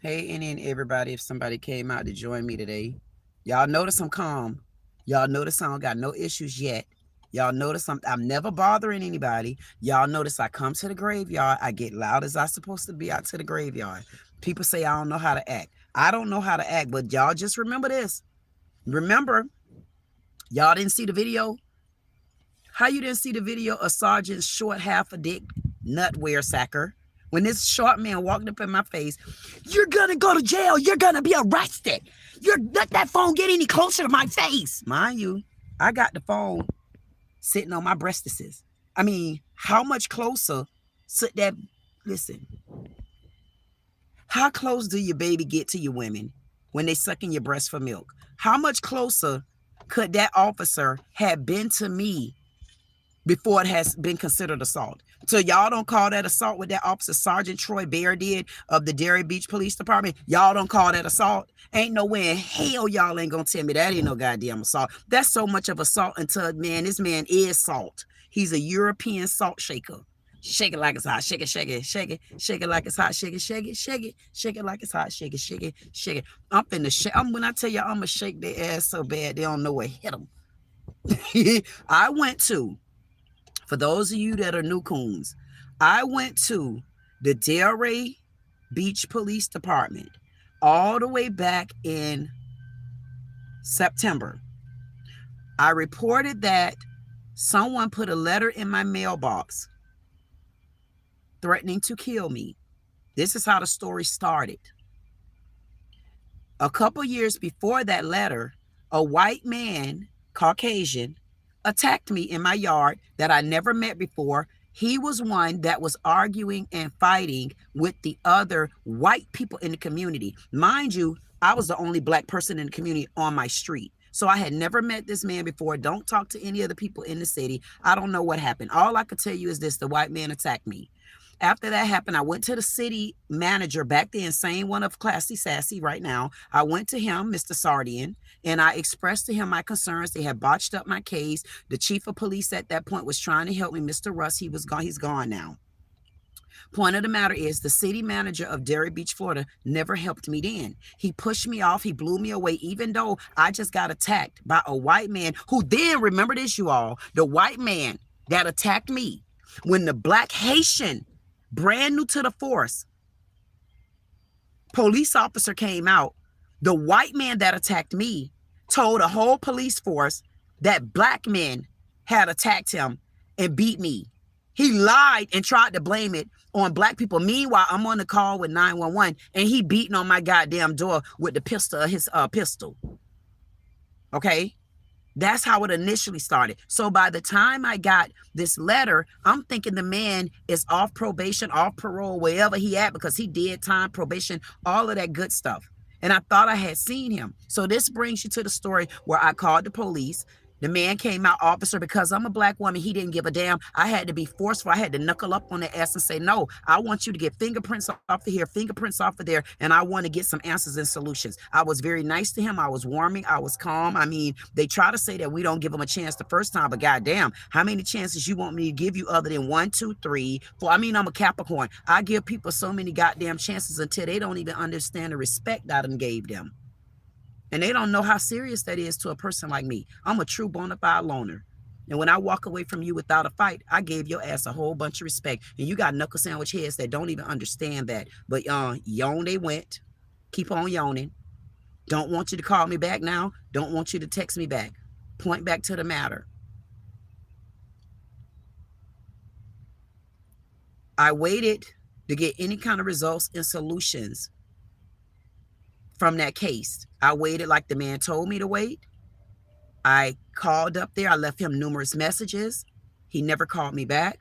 Hey, any and everybody, if somebody came out to join me today, y'all notice I'm calm. Y'all notice I don't got no issues yet. Y'all notice I'm never bothering anybody. Y'all notice I come to the graveyard. I get loud as I supposed to be out to the graveyard. People say I don't know how to act. I don't know how to act, but y'all just remember this. Remember, y'all didn't see the video? How you didn't see the video of Sergeant Short Half a Dick Nutwear Sacker? When this short man walked up in my face, you're gonna go to jail. You're gonna be arrested. You're let that phone get any closer to my face. Mind you, I got the phone sitting on my breastises. I mean, how much closer should that, listen, how close do your baby get to you women when they sucking your breast for milk? How much closer could that officer have been to me before it has been considered assault? So y'all don't call that assault what that officer Sergeant Troy Bear did of the Delray Beach Police Department. Y'all don't call that assault. Ain't no way in hell y'all ain't gonna tell me that ain't no goddamn assault. That's so much of assault until, man, this man is salt. He's a European salt shaker. Shake it like it's hot. Shake it, shake it, shake it, shake it like it's hot. Shake it, shake it, shake it, shake it like it's hot. Shake it, shake it, shake it. I'm finna shake. When I tell you I'm gonna shake their ass so bad they don't know what hit them. I went to, for those of you that are new coons, I went to the Delray Beach Police Department all the way back in September. I reported that someone put a letter in my mailbox threatening to kill me. This is how the story started. A couple years before that letter, a white man, Caucasian, attacked me in my yard that I never met before. He was one that was arguing and fighting with the other white people in the community. Mind you, I was the only black person in the community on my street. So I had never met this man before. Don't talk to any of the people in the city. I don't know what happened. All I could tell you is this: the white man attacked me. After that happened, I went to the city manager back then, same one of Classy Sassy right now. I went to him, Mr. Sardian, and I expressed to him my concerns. They had botched up my case. The chief of police at that point was trying to help me, Mr. Russ. He was gone. He's gone now. Point of the matter is, the city manager of Delray Beach, Florida, never helped me then. He pushed me off. He blew me away, even though I just got attacked by a white man who then, remember this, you all, the white man that attacked me when the black Haitian, brand new to the force, police officer came out. The white man that attacked me told a whole police force that black men had attacked him and beat me. He lied and tried to blame it on black people. Meanwhile, I'm on the call with 911 and he beating on my goddamn door with the pistol, his pistol. Okay? That's how it initially started. So by the time I got this letter, I'm thinking the man is off probation, off parole, wherever he at, because he did time, probation, all of that good stuff. And I thought I had seen him. So this brings you to the story where I called the police. The man came out, officer, because I'm a black woman, he didn't give a damn. I had to be forceful. I had to knuckle up on the ass and say, no, I want you to get fingerprints off of here, fingerprints off of there, and I want to get some answers and solutions. I was very nice to him. I was warming. I was calm. I mean, they try to say that we don't give them a chance the first time, but goddamn, how many chances you want me to give you other than 1, 2, 3, 4? I mean, I'm a Capricorn. I give people so many goddamn chances until they don't even understand the respect I done gave them. And they don't know how serious that is to a person like me. I'm a true bona fide loner. And when I walk away from you without a fight, I gave your ass a whole bunch of respect. And you got knuckle sandwich heads that don't even understand that. But yawn they went. Keep on yawning. Don't want you to call me back now. Don't want you to text me back. Point back to the matter. I waited to get any kind of results and solutions from that case. I waited like the man told me to wait. I called up there. I left him numerous messages. He never called me back.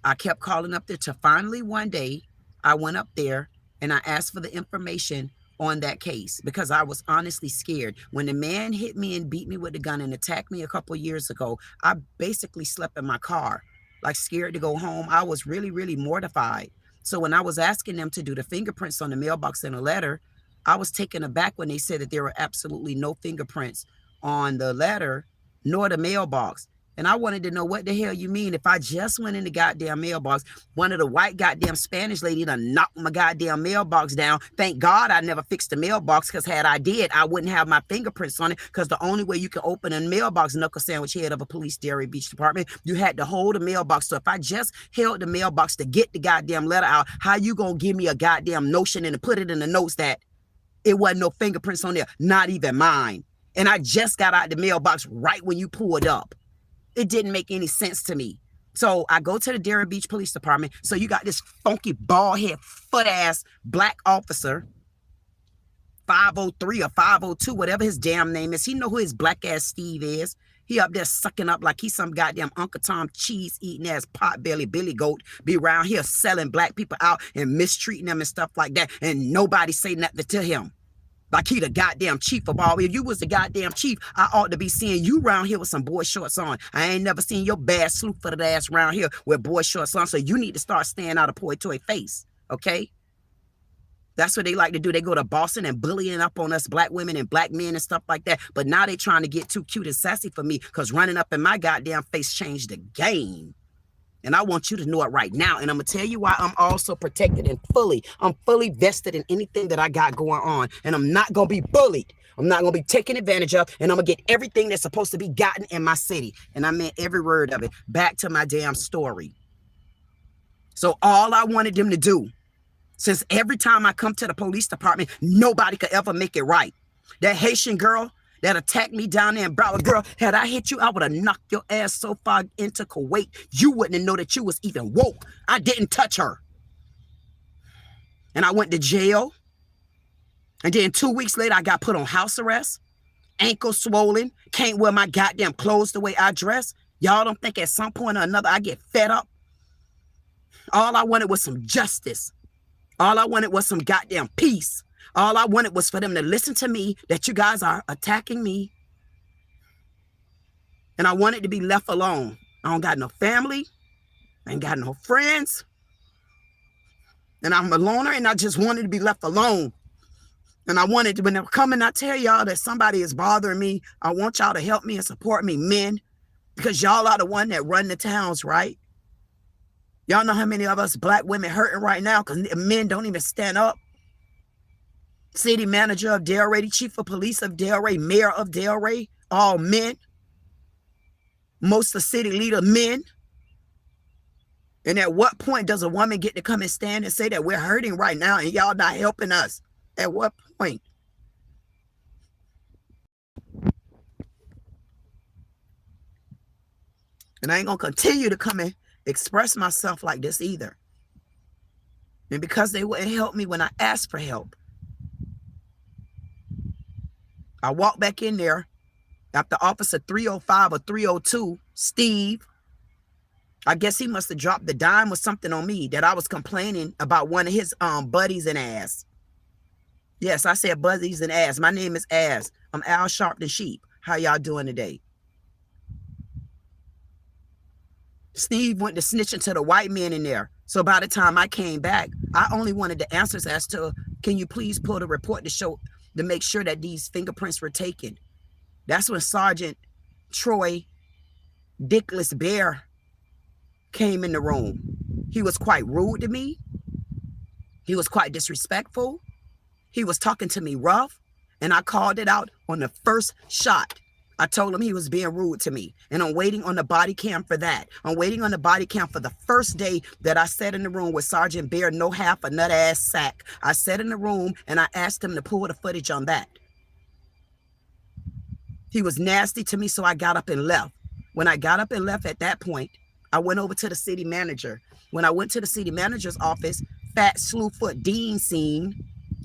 I kept calling up there till finally one day I went up there and I asked for the information on that case because I was honestly scared. When the man hit me and beat me with the gun and attacked me a couple of years ago, I basically slept in my car, like scared to go home. I was really, really mortified. So when I was asking them to do the fingerprints on the mailbox and the letter, I was taken aback when they said that there were absolutely no fingerprints on the letter nor the mailbox. And I wanted to know what the hell you mean. If I just went in the goddamn mailbox, one of the white goddamn Spanish lady done knocked my goddamn mailbox down. Thank God I never fixed the mailbox, because had I did, I wouldn't have my fingerprints on it, because the only way you can open a mailbox, knuckle sandwich head of a police Delray Beach department, you had to hold the mailbox. So if I just held the mailbox to get the goddamn letter out, how you gonna give me a goddamn notion and to put it in the notes that it wasn't no fingerprints on there, not even mine? And I just got out the mailbox right when you pulled up. It didn't make any sense to me. So I go to the Delray Beach Police Department. So you got this funky bald head, foot ass black officer, 503 or 502, whatever his damn name is. He know who his black ass Steve is. He up there sucking up like he's some goddamn Uncle Tom cheese eating ass potbelly Billy Goat, be around here selling black people out and mistreating them and stuff like that. And nobody say nothing to him. Like he the goddamn chief of all. If you was the goddamn chief, I ought to be seeing you around here with some boy shorts on. I ain't never seen your bad slew-footed ass around here with boy shorts on. So you need to start staying out of Poi Toi face, okay? That's what they like to do. They go to Boston and bullying up on us black women and black men and stuff like that. But now they trying to get too cute and sassy for me, because running up in my goddamn face changed the game. And I want you to know it right now. And I'm going to tell you why I'm also protected and I'm fully vested in anything that I got going on. And I'm not going to be bullied. I'm not going to be taken advantage of. And I'm going to get everything that's supposed to be gotten in my city. And I meant every word of it. Back to my damn story. So all I wanted them to do, since every time I come to the police department, nobody could ever make it right. That Haitian girl that attacked me down there in Broward, girl, had I hit you, I would have knocked your ass so far into Kuwait, you wouldn't know that you was even woke. I didn't touch her. And I went to jail. And then 2 weeks later, I got put on house arrest. Ankle swollen. Can't wear my goddamn clothes the way I dress. Y'all don't think at some point or another I get fed up? All I wanted was some justice. All I wanted was some goddamn peace. All I wanted was for them to listen to me, that you guys are attacking me. And I wanted to be left alone. I don't got no family. I ain't got no friends. And I'm a loner, and I just wanted to be left alone. And I wanted to, when they come and I tell y'all that somebody is bothering me, I want y'all to help me and support me, men. Because y'all are the one that run the towns, right? Y'all know how many of us black women hurting right now because men don't even stand up. City manager of Delray, chief of police of Delray, mayor of Delray, all men. Most of the city leader, men. And at what point does a woman get to come and stand and say that we're hurting right now and y'all not helping us? At what point? And I ain't going to continue to come and express myself like this either. And because they wouldn't help me when I asked for help, I walked back in there after Officer 305 or 302, Steve. I guess he must have dropped the dime or something on me that I was complaining about one of his buddies and ass. Yes, I said buddies and ass. My name is Ass. I'm Al Sharpton Sheep. How y'all doing today? Steve went to snitching to the white men in there. So by the time I came back, I only wanted the answers as to, can you please pull the report to make sure that these fingerprints were taken. That's when Sergeant Troy Dickless Bear came in the room. He was quite rude to me. He was quite disrespectful. He was talking to me rough, and I called it out on the first shot. I told him he was being rude to me, and I'm waiting on the body cam for that. I'm waiting on the body cam for the first day that I sat in the room with Sergeant Bear, no half a nut ass sack. I sat in the room and I asked him to pull the footage on that. He was nasty to me, so I got up and left. When I got up and left at that point, I went over to the city manager. When I went to the city manager's office, fat slewfoot Dean scene,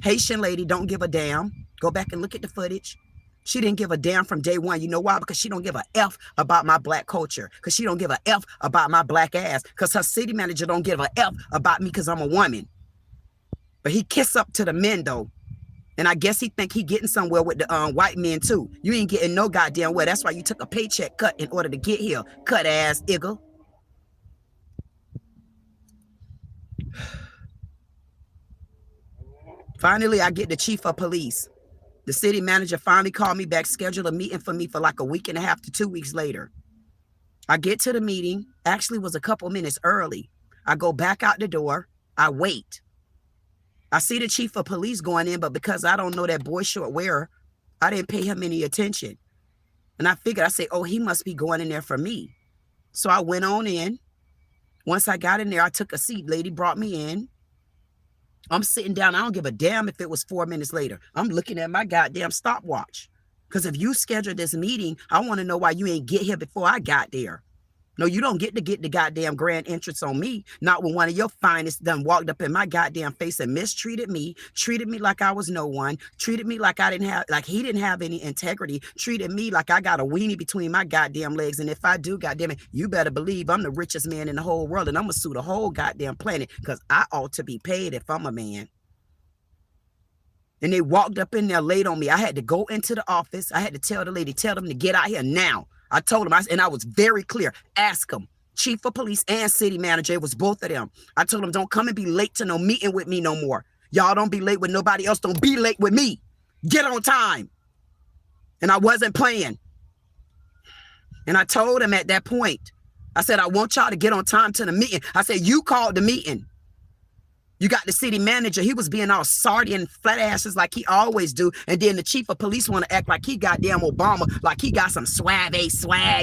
Haitian lady, don't give a damn. Go back and look at the footage. She didn't give a damn from day one. You know why? Because she don't give a F about my black culture. Because she don't give a F about my black ass. Because her city manager don't give a F about me because I'm a woman. But he kiss up to the men, though. And I guess he think he getting somewhere with the white men, too. You ain't getting no goddamn way. That's why you took a paycheck cut in order to get here. Cut ass, iggle. Finally, I get the chief of police. The city manager finally called me back, scheduled a meeting for me for like a week and a half to 2 weeks later. I get to the meeting, actually was a couple minutes early. I go back out the door. I wait. I see the chief of police going in, but because I don't know that boy short wearer, I didn't pay him any attention. And I figured, I say, oh, he must be going in there for me. So I went on in. Once I got in there, I took a seat. Lady brought me in. I'm sitting down. I don't give a damn if it was 4 minutes later. I'm looking at my goddamn stopwatch. Because if you scheduled this meeting, I want to know why you ain't get here before I got there. No, you don't get to get the goddamn grand entrance on me. Not when one of your finest done walked up in my goddamn face and mistreated me, treated me like I was no one, treated me like I didn't have, like he didn't have any integrity, treated me like I got a weenie between my goddamn legs. And if I do, goddamn it, you better believe I'm the richest man in the whole world and I'm gonna sue the whole goddamn planet because I ought to be paid if I'm a man. And they walked up in there, laid on me. I had to go into the office. I had to tell the lady, tell them to get out here now. I told him, and I was very clear, ask them, chief of police and city manager, it was both of them. I told them, don't come and be late to no meeting with me no more. Y'all don't be late with nobody else. Don't be late with me. Get on time. And I wasn't playing. And I told him at that point, I said, I want y'all to get on time to the meeting. I said, you called the meeting. You got the city manager. He was being all sardy and flat asses like he always do. And then the chief of police want to act like he goddamn Obama, like he got some swag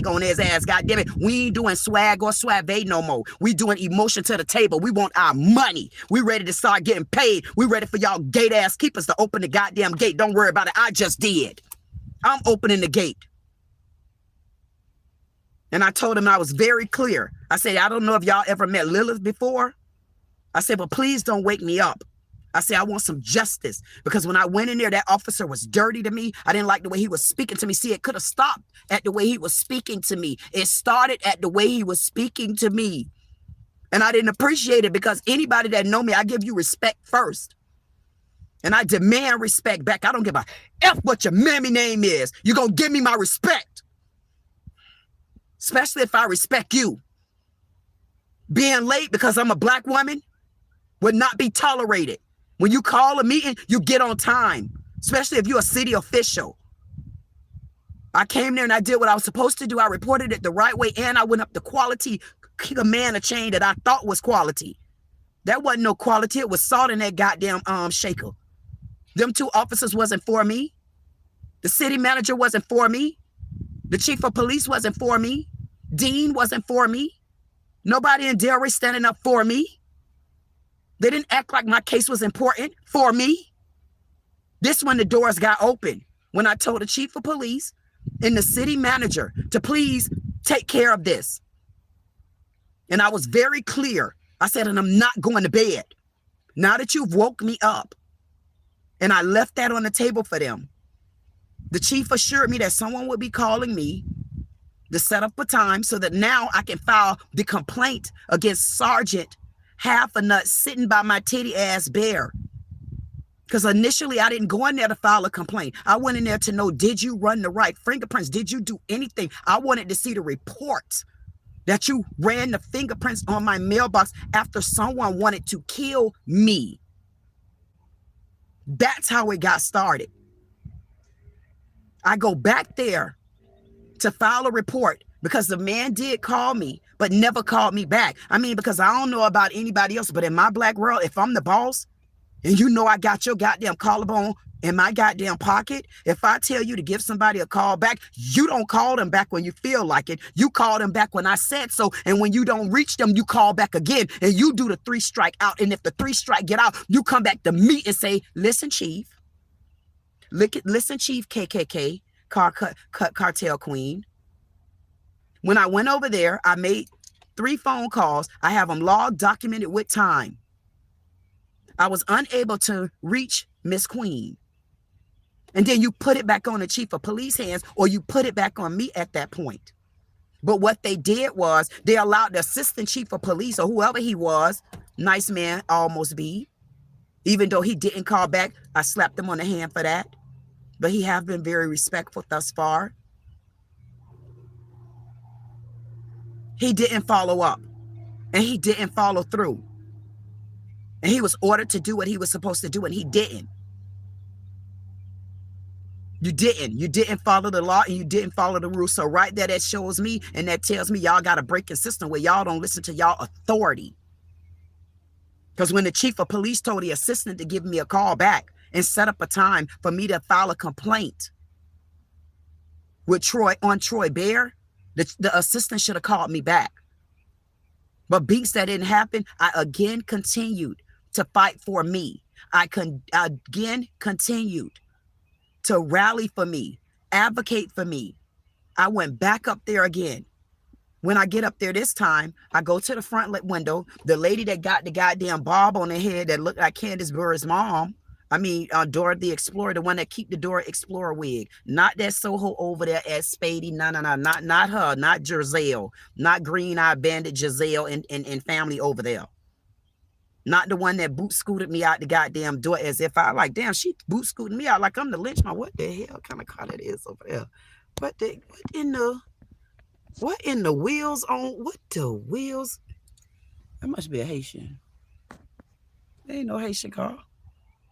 on his ass. Goddamn it. We ain't doing swag or suave no more. We doing emotion to the table. We want our money. We ready to start getting paid. We ready for y'all gate ass keepers to open the goddamn gate. Don't worry about it. I just did. I'm opening the gate. And I told him I was very clear. I said, I don't know if y'all ever met Lilith before. I said, but please don't wake me up. I said, I want some justice. Because when I went in there, that officer was dirty to me. I didn't like the way he was speaking to me. See, it could have stopped at the way he was speaking to me. It started at the way he was speaking to me. And I didn't appreciate it because anybody that know me, I give you respect first. And I demand respect back. I don't give a F what your mammy name is. You're going to give me my respect. Especially if I respect you. Being late because I'm a black woman would not be tolerated. When you call a meeting, you get on time, especially if you're a city official. I came there and I did what I was supposed to do. I reported it the right way, and I went up the quality command chain that I thought was quality. That wasn't no quality. It was salt in that goddamn shaker. Them two officers wasn't for me. The city manager wasn't for me. The chief of police wasn't for me. Dean wasn't for me. Nobody in Delray standing up for me. They didn't act like my case was important for me. This when the doors got open. When I told the chief of police and the city manager to please take care of this. And I was very clear. I said, and I'm not going to bed. Now that you've woke me up. And I left that on the table for them. The chief assured me that someone would be calling me to set up a time so that now I can file the complaint against Sergeant Half a Nut sitting by my titty ass bear. Because initially I didn't go in there to file a complaint. I went in there to know, did you run the right fingerprints? Did you do anything? I wanted to see the reports that you ran the fingerprints on my mailbox after someone wanted to kill me. That's how it got started. I go back there to file a report because the man did call me, but never called me back. I mean, because I don't know about anybody else, but in my black world, if I'm the boss and you know I got your goddamn collarbone in my goddamn pocket, if I tell you to give somebody a call back, you don't call them back when you feel like it. You call them back when I said so. And when you don't reach them, you call back again and you do the 3 strike out. And if the 3 strike get out, you come back to me and say, listen, chief. Listen, chief KKK, cartel queen. When I went over there, I made 3 phone calls. I have them logged, documented with time. I was unable to reach Miss Queen. And then you put it back on the chief of police hands, or you put it back on me at that point. But what they did was they allowed the assistant chief of police, or whoever he was, nice man almost be, even though he didn't call back, I slapped him on the hand for that. But he have been very respectful thus far. He didn't follow up, and he didn't follow through. And he was ordered to do what he was supposed to do, and he didn't. You didn't follow the law, and you didn't follow the rules. So right there, that shows me, and that tells me y'all got a breaking system where y'all don't listen to y'all authority. Because when the chief of police told the assistant to give me a call back and set up a time for me to file a complaint with Troy Bear, the assistant should have called me back. But beats that didn't happen, I again continued to fight for me. I again continued to rally for me, advocate for me. I went back up there again. When I get up there this time, I go to the front window. The lady that got the goddamn bob on her head that looked like Candace Burr's mom. I mean, Dora the Explorer, the one that keep the Dora Explorer wig. Not that Soho over there at Spady. No, not her, not Giselle. Not Green Eye Bandit Giselle and family over there. Not the one that boot scooted me out the goddamn door as if I like, damn, she boot scooted me out like I'm the lynchman. What the hell kind of car that is over there? What in the wheels on? What the wheels? That must be a Haitian. There ain't no Haitian car.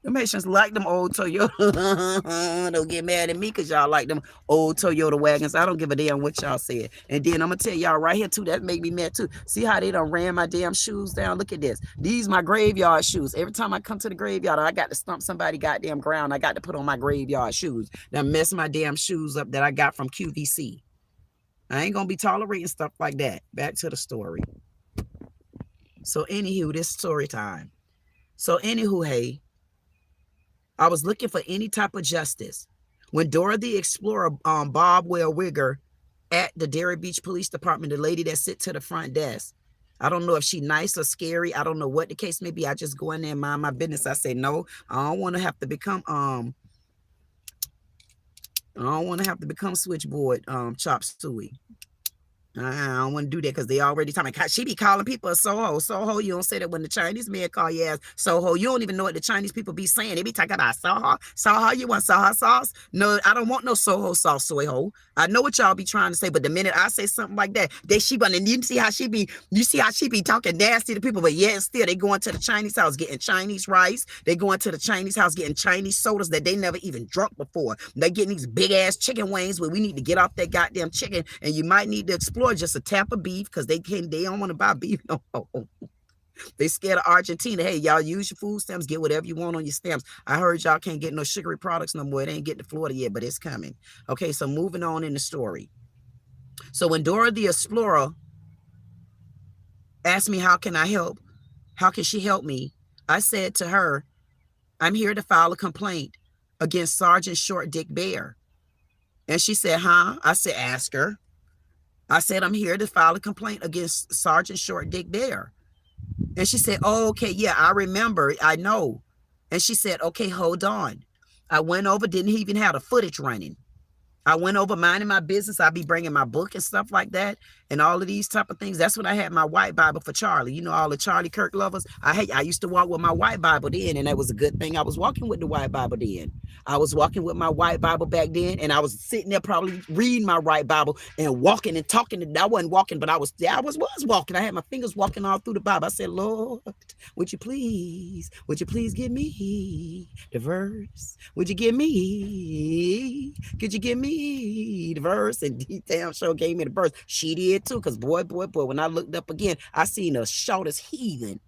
Them Haitians like them old Toyota. Don't get mad at me because y'all like them old Toyota wagons. I don't give a damn what y'all said. And then I'm going to tell y'all right here, too, that make me mad, too. See how they done ran my damn shoes down? Look at this. These my graveyard shoes. Every time I come to the graveyard, I got to stump somebody goddamn ground. I got to put on my graveyard shoes. Now mess my damn shoes up that I got from QVC. I ain't going to be tolerating stuff like that. Back to the story. So, anywho, this story time. So, anywho, hey, I was looking for any type of justice. When Dora the Explorer, Bob Wigger at the Delray Beach Police Department, the lady that sit to the front desk, I don't know if she nice or scary. I don't know what the case may be. I just go in there and mind my business. I say, no, I don't want to have to become, switchboard, chop suey. I don't want to do that because they already tell me. She be calling people a Soho. Soho, you don't say that when the Chinese man call you as Soho. You don't even know what the Chinese people be saying. They be talking about Soho. Soho, you want Soho sauce? No, I don't want no Soho sauce, soy ho. I know what y'all be trying to say, but the minute I say something like that, she gonna, you see how she be talking nasty to people, but yet still they going to the Chinese house getting Chinese rice. They going to the Chinese house getting Chinese sodas that they never even drunk before. They getting these big ass chicken wings where we need to get off that goddamn chicken, and you might need to explore just a tap of beef because they don't want to buy beef no more. They scared of Argentina. Hey, y'all use your food stamps, get whatever you want on your stamps. I heard y'all can't get no sugary products no more. It ain't get to Florida yet, but it's coming. Okay, so moving on in the story. So when Dora the Explorer asked me how can I help, how can she help me, I said to her, I'm here to file a complaint against Sergeant Short Dick Bear. And she said, huh? I said, ask her. I said, I'm here to file a complaint against Sergeant Short Dick Bear. And she said, oh, okay, yeah, I remember. I know. And she said, okay, hold on. I went over, didn't even have the footage running. I went over minding my business. I'd be bringing my book and stuff like that and all of these type of things. That's when I had my white Bible for Charlie. You know, all the Charlie Kirk lovers. I used to walk with my white Bible then, and that was a good thing. I was walking with the white Bible then. I was walking with my white Bible back then, and I was sitting there probably reading my white Bible and walking and talking. I wasn't walking, but I was walking. I had my fingers walking all through the Bible. I said, Lord, would you please give me the verse? Would you give me? Could you give me the verse? And damn sure gave me the verse. She did too, because boy, when I looked up again, I seen the shortest heathen.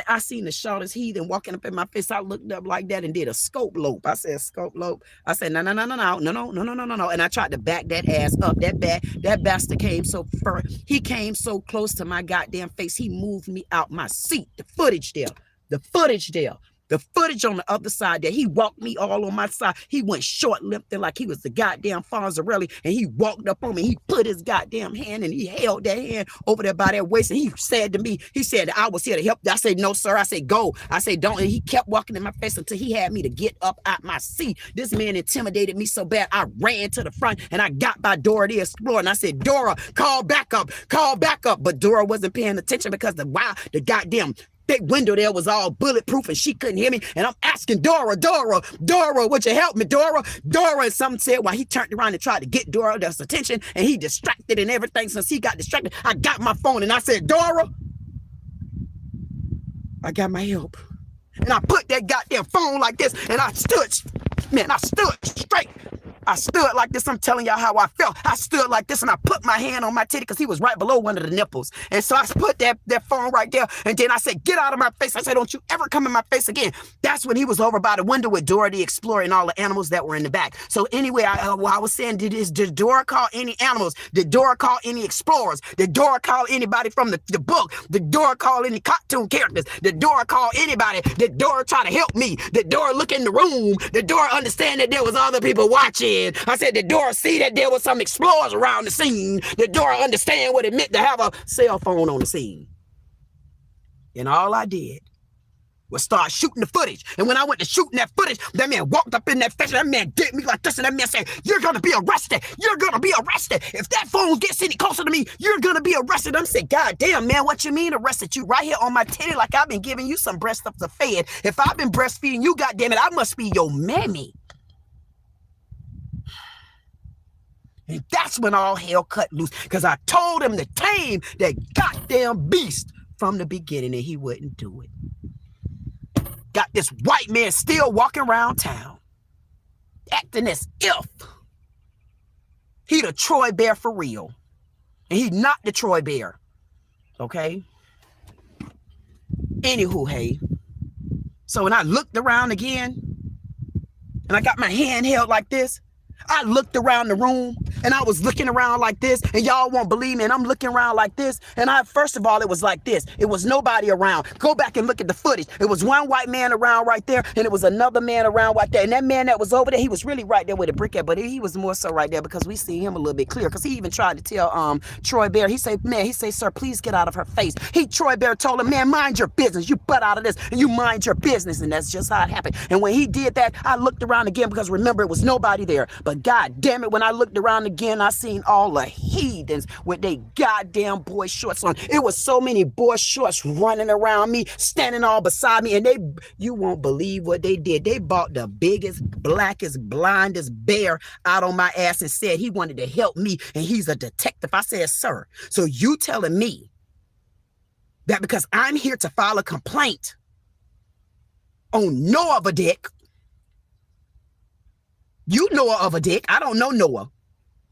I seen the shortest heathen walking up in my face. I looked up like that and did a scope lope. I said, scope lope. I said, no. And I tried to back that ass up. That bastard came so far. He came so close to my goddamn face. He moved me out my seat. The footage there. The footage on the other side there, he walked me all on my side. He went short-limped like he was the goddamn Fonzarelli, and he walked up on me. He put his goddamn hand, and he held that hand over there by that waist, and he said to me, he said, I was here to help. I said, no, sir. I said, go. I said, don't. And he kept walking in my face until he had me to get up out my seat. This man intimidated me so bad, I ran to the front, and I got by Dora the Explorer, and I said, Dora, call back up. But Dora wasn't paying attention because the goddamn big window there was all bulletproof and she couldn't hear me. And I'm asking Dora, would you help me, Dora? And something said while he turned around and tried to get Dora's attention, and he distracted and everything. Since he got distracted, I got my phone and I said, Dora, I got my help. And I put that goddamn phone like this and I stood Man, I stood straight. I stood like this. I'm telling y'all how I felt. I stood like this and I put my hand on my titty because he was right below one of the nipples. And so I put that phone right there. And then I said, get out of my face. I said, don't you ever come in my face again. That's when he was over by the window with Dora the Explorer and all the animals that were in the back. So anyway, I was saying, did Dora call any animals? Did Dora call any explorers? Did Dora call anybody from the book? Did Dora call any cartoon characters? Did Dora call anybody? Did Dora try to help me? Did Dora look in the room? Did Dora understand that there was other people watching? I said, did Dora see that there was some explorers around the scene? Did Dora understand what it meant to have a cell phone on the scene? And all I did was start shooting the footage. And when I went to shooting that footage, that man walked up in that face, and that man did me like this, and that man said, you're going to be arrested. You're going to be arrested. If that phone gets any closer to me, you're going to be arrested. I'm saying, God damn, man, what you mean arrested? You right here on my titty like I've been giving you some breast stuff to fed. If I've been breastfeeding you, God damn it, I must be your mammy. And that's when all hell cut loose, because I told him to tame that goddamn beast from the beginning, and he wouldn't do it. Got this white man still walking around town, acting as if he the Troy Bear for real. And he not the Troy Bear. Okay? Anywho, hey. So when I looked around again, and I got my hand held like this, I looked around the room, and I was looking around like this, and y'all won't believe me, and I'm looking around like this, and first of all, it was like this. It was nobody around. Go back and look at the footage. It was one white man around right there, and it was another man around right there, and that man that was over there, he was really right there with a brick at, but he was more so right there because we see him a little bit clear, because he even tried to tell Troy Bear, he said, sir, please get out of her face. Troy Bear told him, man, mind your business. You butt out of this, and you mind your business, and that's just how it happened. And when he did that, I looked around again, because remember, it was nobody there, but God damn it, when I looked around again, I seen all the heathens with their goddamn boy shorts on. It was so many boy shorts running around me, standing all beside me, and you won't believe what they did. They bought the biggest, blackest, blindest bear out on my ass and said he wanted to help me, and he's a detective. I said, sir, so you telling me that because I'm here to file a complaint on Noah of a dick, you Noah of a dick. I don't know Noah.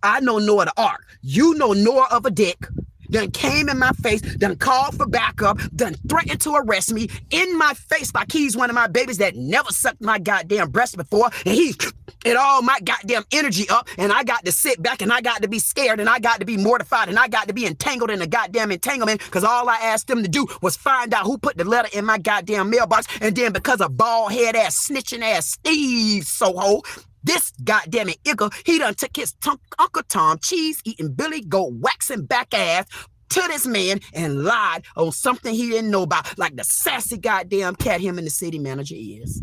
I know Noah the Ark. You know Noah of a dick. Done came in my face, done called for backup, done threatened to arrest me in my face like he's one of my babies that never sucked my goddamn breast before. And he's it all my goddamn energy up, and I got to sit back, and I got to be scared, and I got to be mortified, and I got to be entangled in a goddamn entanglement, because all I asked them to do was find out who put the letter in my goddamn mailbox. And then because of bald head ass snitching ass Steve Soho, this goddamn it, Igor, he done took his Uncle Tom cheese-eating Billy Goat waxing back ass to this man and lied on something he didn't know about, like the sassy goddamn cat him and the city manager is.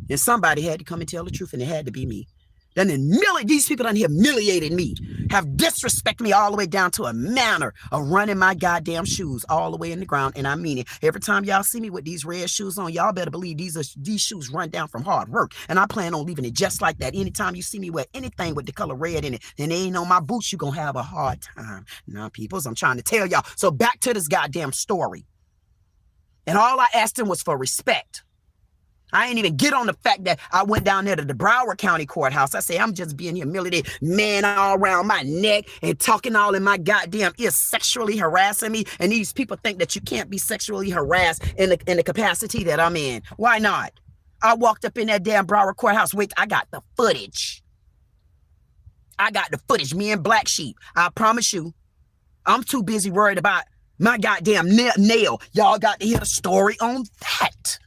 And somebody had to come and tell the truth, and it had to be me. Then these people done humiliated me, have disrespected me all the way down to a manner of running my goddamn shoes all the way in the ground. And I mean it. Every time y'all see me with these red shoes on, y'all better believe these shoes run down from hard work. And I plan on leaving it just like that. Anytime you see me wear anything with the color red in it, and it ain't on my boots, you're going to have a hard time. Now, peoples, I'm trying to tell y'all. So back to this goddamn story. And all I asked him was for respect. I ain't even get on the fact that I went down there to the Broward County Courthouse. I say, I'm just being humiliated, man all around my neck and talking all in my goddamn ear, sexually harassing me. And these people think that you can't be sexually harassed in the capacity that I'm in. Why not? I walked up in that damn Broward Courthouse. Wait, I got the footage. I got the footage, me and Black Sheep. I promise you, I'm too busy worried about my goddamn nail. Y'all got to hear the story on that.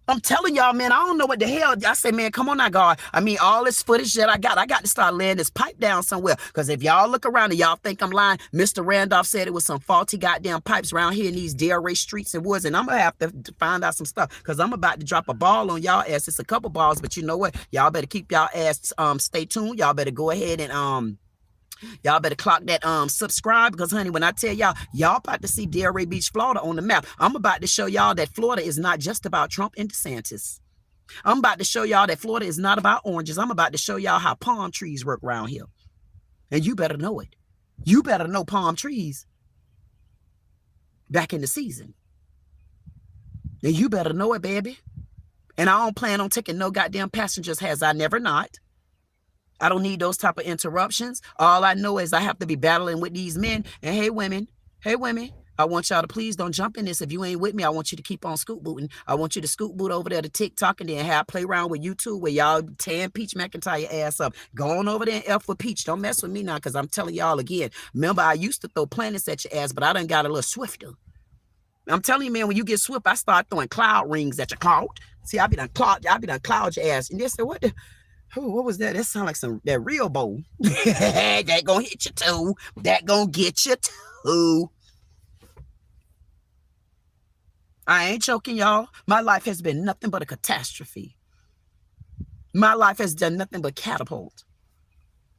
I'm telling y'all, man, I don't know what the hell. I say, man, come on now, God. I mean, all this footage that I got to start laying this pipe down somewhere. Because if y'all look around and y'all think I'm lying, Mr. Randolph said it was some faulty goddamn pipes around here in these Delray streets and woods. And I'm going to have to find out some stuff, because I'm about to drop a ball on y'all ass. It's a couple balls, but you know what? Y'all better keep y'all ass, stay tuned. Y'all better go ahead and, y'all better clock that subscribe, because honey, when I tell y'all about to see Delray Beach, Florida on the map. I'm about to show y'all that Florida is not just about Trump and DeSantis. I'm about to show y'all that Florida is not about oranges. I'm about to show y'all how palm trees work around here. And you better know it. You better know palm trees back in the season. And you better know it, baby. And I don't plan on taking no goddamn passengers, has I never not. I don't need those type of interruptions. All I know is I have to be battling with these men. And hey, women, I want y'all to please don't jump in this. If you ain't with me, I want you to keep on scoot booting. I want you to scoot boot over there to TikTok and then play around with YouTube where y'all tearing Peach McIntyre ass up. Go on over there and F with Peach. Don't mess with me now, because I'm telling y'all again. Remember, I used to throw planets at your ass, but I done got a little swifter. I'm telling you, man, when you get swift, I start throwing cloud rings at your cloud. See, I be done cloud your ass. And they said, what was that? That sound like that real bow. That gonna hit you too. That gonna get you too. I ain't joking, y'all. My life has been nothing but a catastrophe. My life has done nothing but catapult.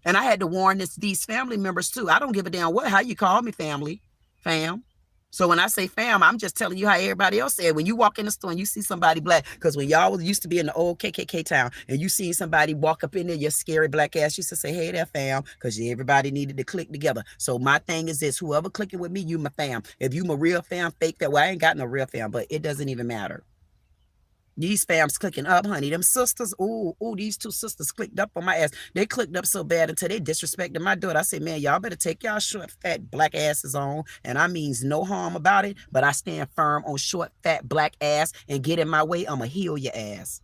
And I had to warn these family members too. I don't give a damn how you call me family, fam. So when I say fam, I'm just telling you how everybody else said. When you walk in the store and you see somebody black, because when y'all used to be in the old KKK town and you see somebody walk up in there, your scary black ass used to say, hey there, fam, because everybody needed to click together. So my thing is this: whoever clicking with me, you my fam. If you my real fam, fake that. Well, I ain't got no real fam, but it doesn't even matter. These fams clicking up, honey. Them sisters, these two sisters clicked up on my ass. They clicked up so bad until they disrespected my daughter. I said, man, y'all better take y'all short, fat, black asses on. And I means no harm about it, but I stand firm on short, fat, black ass, and get in my way, I'ma heal your ass.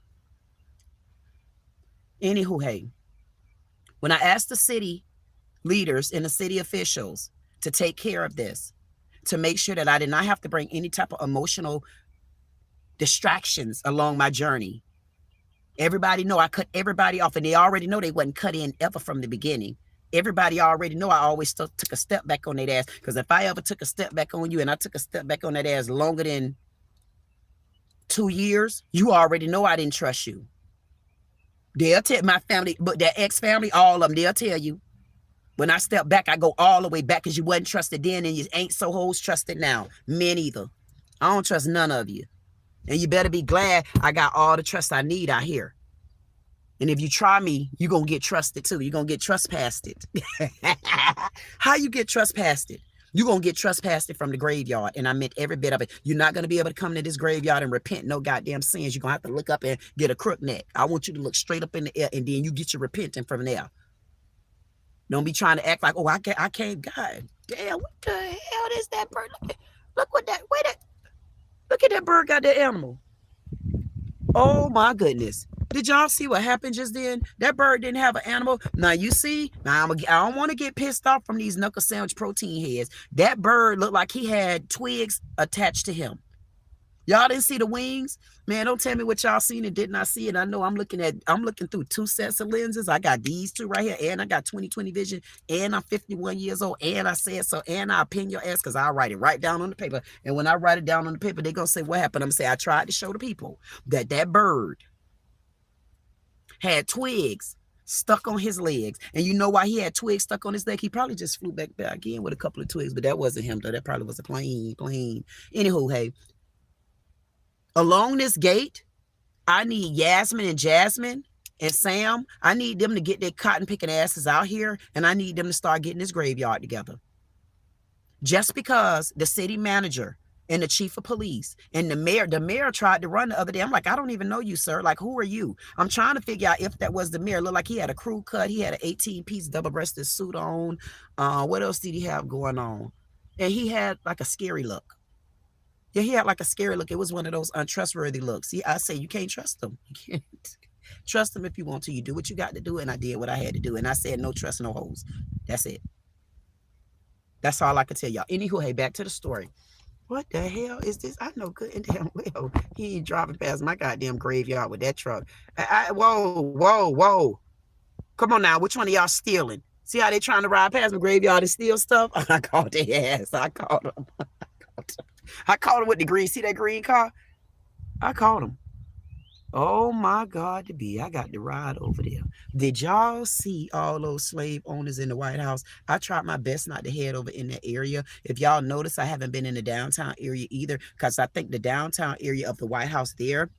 Anywho, hey, when I asked the city leaders and the city officials to take care of this, to make sure that I did not have to bring any type of emotional distractions along my journey. Everybody know I cut everybody off, and they already know they wasn't cut in ever from the beginning. Everybody already know I always took a step back on that ass, because if I ever took a step back on you and I took a step back on that ass longer than 2 years, you already know I didn't trust you. They'll tell my family, but their ex-family, all of them, they'll tell you. When I step back, I go all the way back, because you wasn't trusted then and you ain't so hoes trusted now. Men either. I don't trust none of you. And you better be glad I got all the trust I need out here. And if you try me, you're going to get trusted too. You're going to get trespassed. How you get trespassed? You're going to get trespassed from the graveyard. And I meant every bit of it. You're not going to be able to come to this graveyard and repent no goddamn sins. You're going to have to look up and get a crook neck. I want you to look straight up in the air, and then you get your repenting from there. Don't be trying to act like, oh, I can't. God damn, what the hell is that bird? Look what that, look at that bird got that animal. Oh my goodness. Did y'all see what happened just then? That bird didn't have an animal. Now you see, I don't want to get pissed off from these knuckle sandwich protein heads. That bird looked like he had twigs attached to him. Y'all didn't see the wings? Man, don't tell me what y'all seen and did not see it. I know I'm looking through 2 sets of lenses. I got these 2 right here, and I got 20/20 vision, and I'm 51 years old, and I said so, and I'll pin your ass, because I'll write it right down on the paper. And when I write it down on the paper, they're going to say, what happened? I'm going to say, I tried to show the people that bird had twigs stuck on his legs. And you know why he had twigs stuck on his leg? He probably just flew back in with a couple of twigs, but that wasn't him, though. That probably was a plane. Anywho, hey. Along this gate, I need Yasmin and Jasmine and Sam. I need them to get their cotton picking asses out here, and I need them to start getting this graveyard together. Just because the city manager and the chief of police and the mayor tried to run the other day. I'm like, I don't even know you, sir. Like, who are you? I'm trying to figure out if that was the mayor. Looked like he had a crew cut. He had an 18-piece double-breasted suit on. What else did he have going on? And he had like a scary look. Yeah, he had like a scary look. It was one of those untrustworthy looks. See, I say you can't trust them. You can't trust them if you want to. You do what you got to do, and I did what I had to do. And I said no trust, no hoes. That's it. That's all I can tell y'all. Anywho, hey, back to the story. What the hell is this? I know good and damn well he ain't driving past my goddamn graveyard with that truck. Whoa. Come on now. Which one of y'all stealing? See how they trying to ride past my graveyard and steal stuff? I called their ass. I called them. I caught him with the green. See that green car? I caught him. Oh my God, to be. I got to ride over there. Did y'all see all those slave owners in the White House? I tried my best not to head over in that area. If y'all notice, I haven't been in the downtown area either, because I think the downtown area of the White House there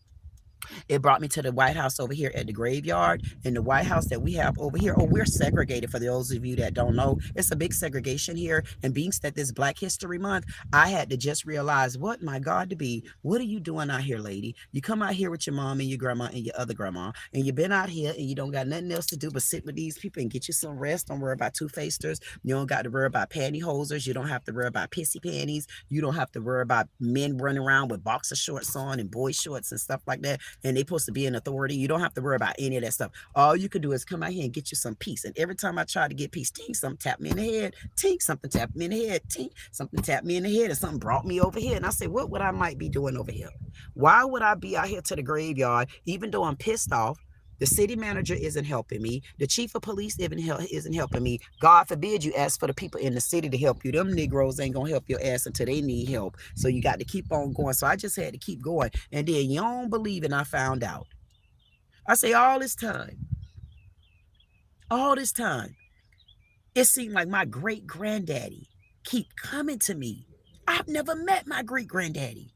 It brought me to the White House over here at the GraveYard. And the White House that we have over here, oh, we're segregated. For those of you that don't know, it's a big segregation here. And being that this Black History Month, I had to just realize, what my God to be, what are you doing out here, lady? You come out here with your mom and your grandma and your other grandma, and you've been out here and you don't got nothing else to do but sit with these people and get you some rest. Don't worry about two-facers. You don't got to worry about pantyhosers. You don't have to worry about pissy panties. You don't have to worry about men running around with boxer shorts on and boy shorts and stuff like that. And they supposed to be an authority. You don't have to worry about any of that stuff. All you could do is come out here and get you some peace. And every time I try to get peace, tink, something tap me in the head. Tink, something tap me in the head. Tink, something tap me in the head. And something brought me over here. And I said, what would I might be doing over here? Why would I be out here to the GraveYard, even though I'm pissed off? The city manager isn't helping me. The chief of police isn't helping me. God forbid you ask for the people in the city to help you. Them Negroes ain't going to help your ass until they need help. So you got to keep on going. So I just had to keep going. And then you don't believe it, I found out. I say all this time, it seemed like my great-granddaddy keep coming to me. I've never met my great-granddaddy.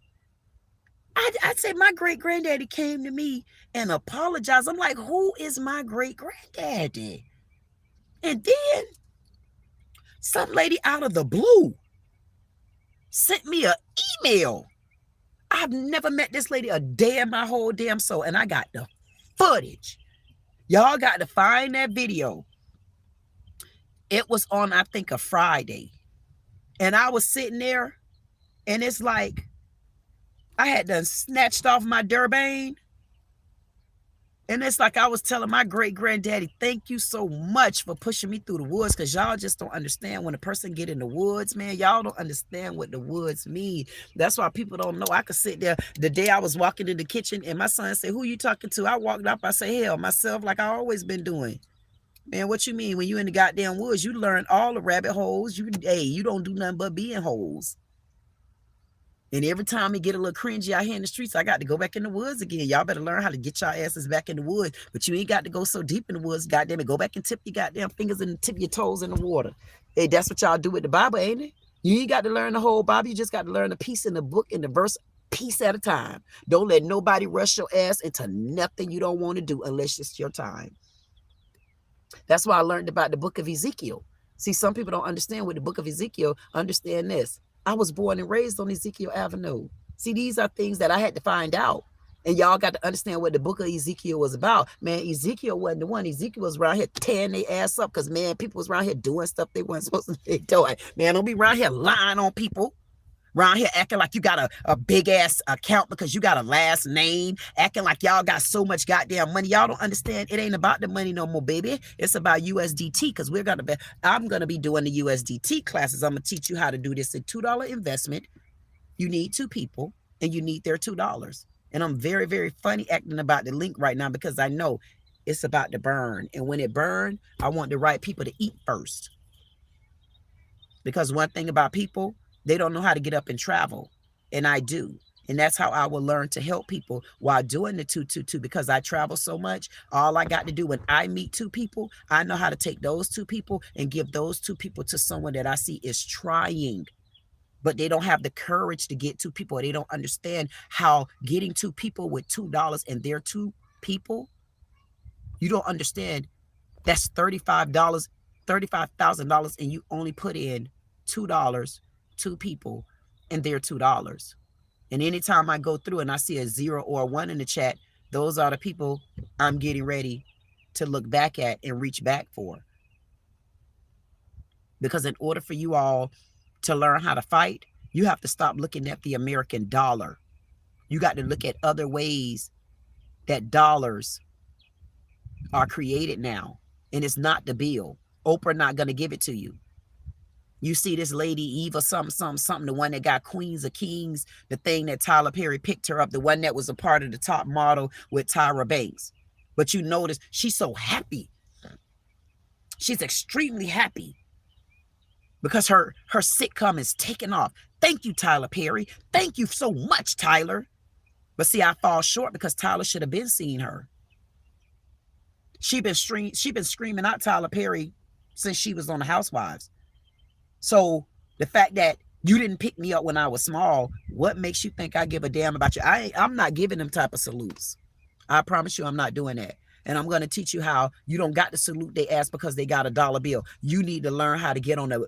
I'd say my great-granddaddy came to me and apologized. I'm like, who is my great-granddaddy? And then some lady out of the blue sent me an email. I've never met this lady a day in my whole damn soul, and I got the footage. Y'all got to find that video. It was on, I think, a Friday. And I was sitting there, and it's like, I had done snatched off my Durban. And it's like I was telling my great-granddaddy, thank you so much for pushing me through the woods, because y'all just don't understand when a person get in the woods, man. Y'all don't understand what the woods mean. That's why people don't know. I could sit there the day I was walking in the kitchen and my son said, who you talking to? I walked up, I say, hell, myself, like I always been doing. Man, what you mean? When you in the goddamn woods, you learn all the rabbit holes. You don't do nothing but be in holes. And every time you get a little cringy out here in the streets, I got to go back in the woods again. Y'all better learn how to get y'all asses back in the woods. But you ain't got to go so deep in the woods, goddamn it. Go back and tip your goddamn fingers and tip your toes in the water. Hey, that's what y'all do with the Bible, ain't it? You ain't got to learn the whole Bible. You just got to learn a piece in the book and the verse, piece at a time. Don't let nobody rush your ass into nothing you don't want to do unless it's your time. That's why I learned about the book of Ezekiel. See, some people don't understand with the book of Ezekiel. Understand this. I was born and raised on Ezekiel Avenue. See, these are things that I had to find out. And y'all got to understand what the book of Ezekiel was about. Man, Ezekiel wasn't the one. Ezekiel was around here tearing their ass up because, man, people was around here doing stuff they weren't supposed to be doing. Man, don't be around here lying on people. Around here acting like you got a big-ass account because you got a last name. Acting like y'all got so much goddamn money. Y'all don't understand. It ain't about the money no more, baby. It's about USDT because I'm going to be doing the USDT classes. I'm going to teach you how to do this. A $2 investment. You need 2 people, and you need their $2. And I'm very, very funny acting about the link right now because I know it's about to burn. And when it burn, I want the right people to eat first. Because one thing about people, they don't know how to get up and travel. And I do. And that's how I will learn to help people while doing the 222 because I travel so much. All I got to do when I meet 2 people, I know how to take those 2 people and give those 2 people to someone that I see is trying. But they don't have the courage to get 2 people. They don't understand how getting 2 people with $2 and they're 2 people, you don't understand. That's $35,000 and you only put in $2. 2 people and they're $2. And anytime I go through and I see a 0 or a 1 in the chat, those are the people I'm getting ready to look back at and reach back for. Because in order for you all to learn how to fight, you have to stop looking at the American dollar. You got to look at other ways that dollars are created now. And it's not the bill. Oprah not going to give it to you. You see this lady, Eva, something, the one that got Queens of Kings, the thing that Tyler Perry picked her up, the one that was a part of the top model with Tyra Banks. But you notice she's so happy. She's extremely happy because her sitcom is taking off. Thank you, Tyler Perry. Thank you so much, Tyler. But see, I fall short because Tyler should have been seeing her. She been screaming out Tyler Perry since she was on the Housewives. So the fact that you didn't pick me up when I was small, what makes you think I give a damn about you? I'm not giving them type of salutes. I promise you I'm not doing that. And I'm going to teach you how you don't got to salute their ass because they got a dollar bill. You need to learn how to get on a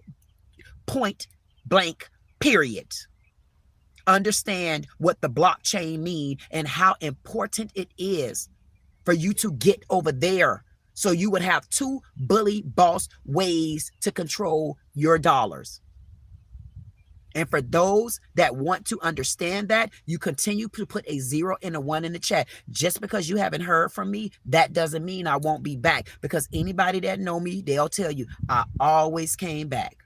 point blank period. Understand what the blockchain mean and how important it is for you to get over there. So you would have two bully boss ways to control your dollars. And for those that want to understand that, you continue to put a 0 and a 1 in the chat. Just because you haven't heard from me, that doesn't mean I won't be back. Because anybody that know me, they'll tell you, I always came back.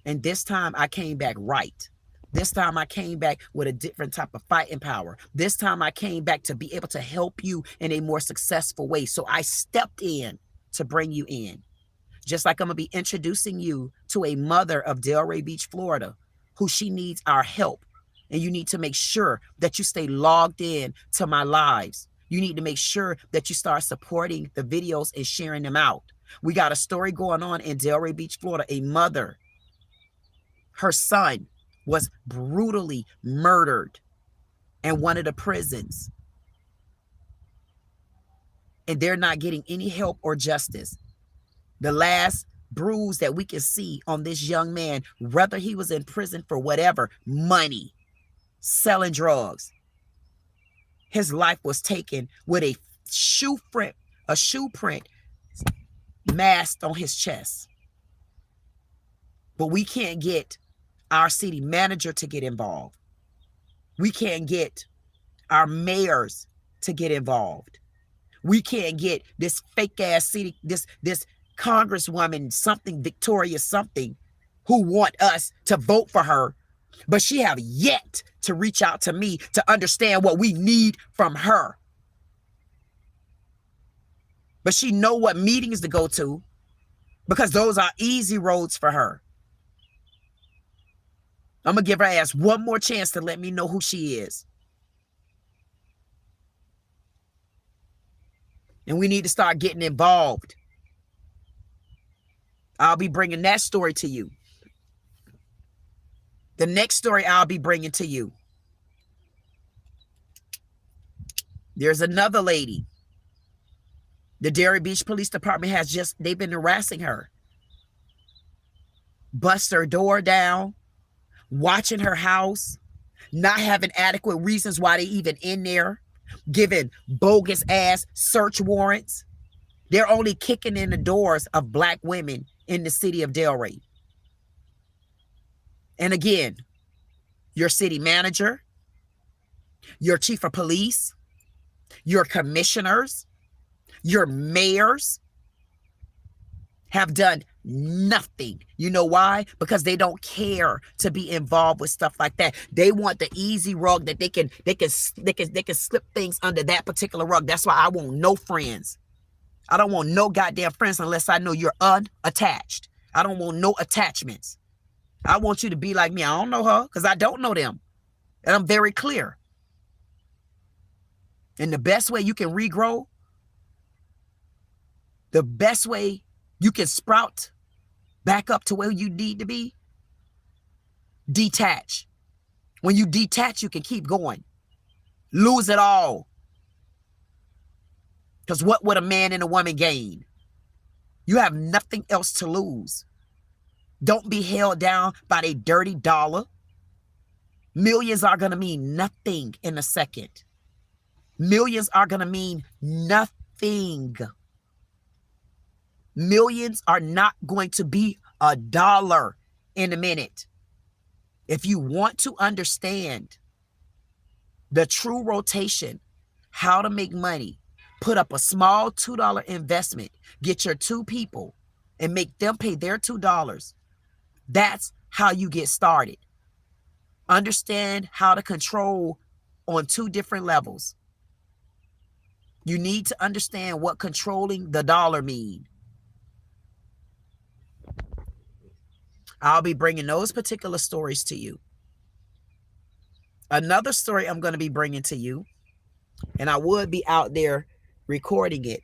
And this time I came back right. This time I came back with a different type of fighting power. This time I came back to be able to help you in a more successful way. So I stepped in to bring you in. Just like I'm going to be introducing you to a mother of Delray Beach, Florida, who she needs our help. And you need to make sure that you stay logged in to my lives. You need to make sure that you start supporting the videos and sharing them out. We got a story going on in Delray Beach, Florida. A mother, her son was brutally murdered in one of the prisons. And they're not getting any help or justice. The last bruise that we can see on this young man, whether he was in prison for whatever, money, selling drugs, his life was taken with a shoe print masked on his chest. But we can't get our city manager to get involved. We can't get our mayors to get involved. We can't get this fake ass city, this Congresswoman something, Victoria something, who want us to vote for her, but she have yet to reach out to me to understand what we need from her. But she know what meetings to go to because those are easy roads for her. I'm going to give her ass one more chance to let me know who she is. And we need to start getting involved. I'll be bringing that story to you. The next story I'll be bringing to you. There's another lady. The Delray Beach Police Department they've been harassing her. Bust her door down, watching her house, not having adequate reasons why they even in there, giving bogus ass search warrants. They're only kicking in the doors of black women in the city of Delray. And again, your city manager, your chief of police, your commissioners, your mayors have done nothing. You know why? Because they don't care to be involved with stuff like that. They want the easy rug that they can slip things under that particular rug. That's why I want no friends. I don't want no goddamn friends unless I know you're unattached. I don't want no attachments. I want you to be like me. I don't know her because I don't know them. And I'm very clear. And the best way you can regrow, the best way you can sprout back up to where you need to be, detach. When you detach, you can keep going. Lose it all. Because what would a man and a woman gain? You have nothing else to lose. Don't be held down by a dirty dollar. Millions are going to mean nothing in a second. Millions are going to mean nothing. Millions are not going to be $1 in a minute. If you want to understand the true rotation, how to make money, put up a small $2 investment, get your 2 people and make them pay their $2. That's how you get started. Understand how to control on 2 different levels. You need to understand what controlling the dollar means. I'll be bringing those particular stories to you. Another story I'm going to be bringing to you, and I would be out there recording it.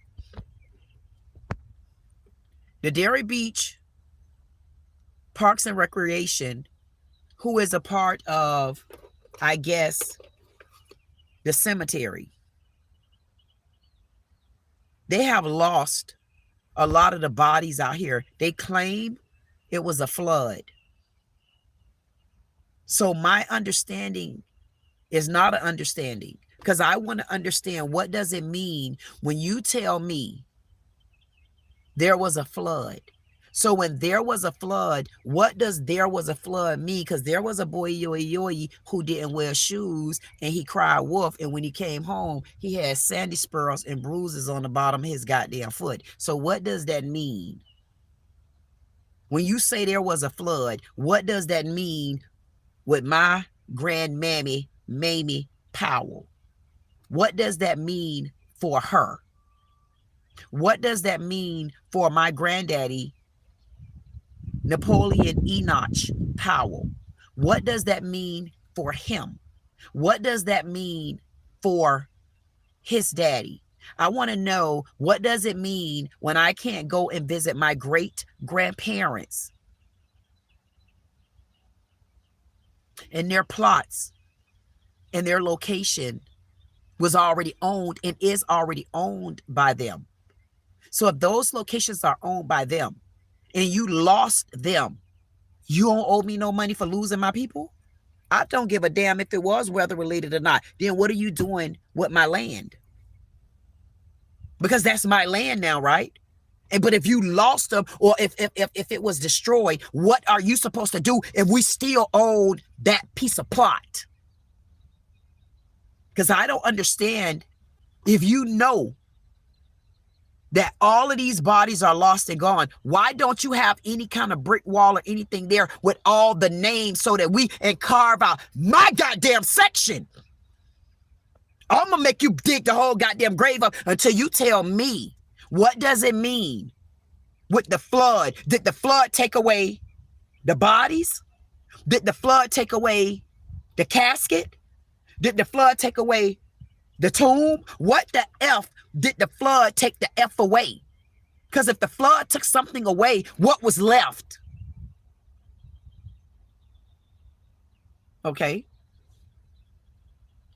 The Delray Beach Parks and Recreation, who is a part of, I guess, the cemetery. They have lost a lot of the bodies out here. They claim it was a flood. So my understanding is not an understanding, because I want to understand, what does it mean when you tell me there was a flood? So when there was a flood, what does there was a flood mean? Because there was a boy yoy who didn't wear shoes and he cried wolf. And when he came home, he had sandy spurs and bruises on the bottom of his goddamn foot. So what does that mean? When you say there was a flood, what does that mean with my grandmammy, Mamie Powell? What does that mean for her? What does that mean for my granddaddy, Napoleon Enoch Powell? What does that mean for him? What does that mean for his daddy? I want to know, what does it mean when I can't go and visit my great grandparents and their plots and their location was already owned and is already owned by them? So if those locations are owned by them and you lost them, you don't owe me no money for losing my people? I don't give a damn if it was weather related or not. Then what are you doing with my land? Because that's my land now, right? But if you lost them, or if it was destroyed, what are you supposed to do if we still own that piece of plot? Because I don't understand, if you know that all of these bodies are lost and gone, why don't you have any kind of brick wall or anything there with all the names so that we can carve out my goddamn section? I'm gonna make you dig the whole goddamn grave up until you tell me, what does it mean with the flood? Did the flood take away the bodies? Did the flood take away the casket? Did the flood take away the tomb? What the F did the flood take the F away? Because if the flood took something away, what was left? Okay.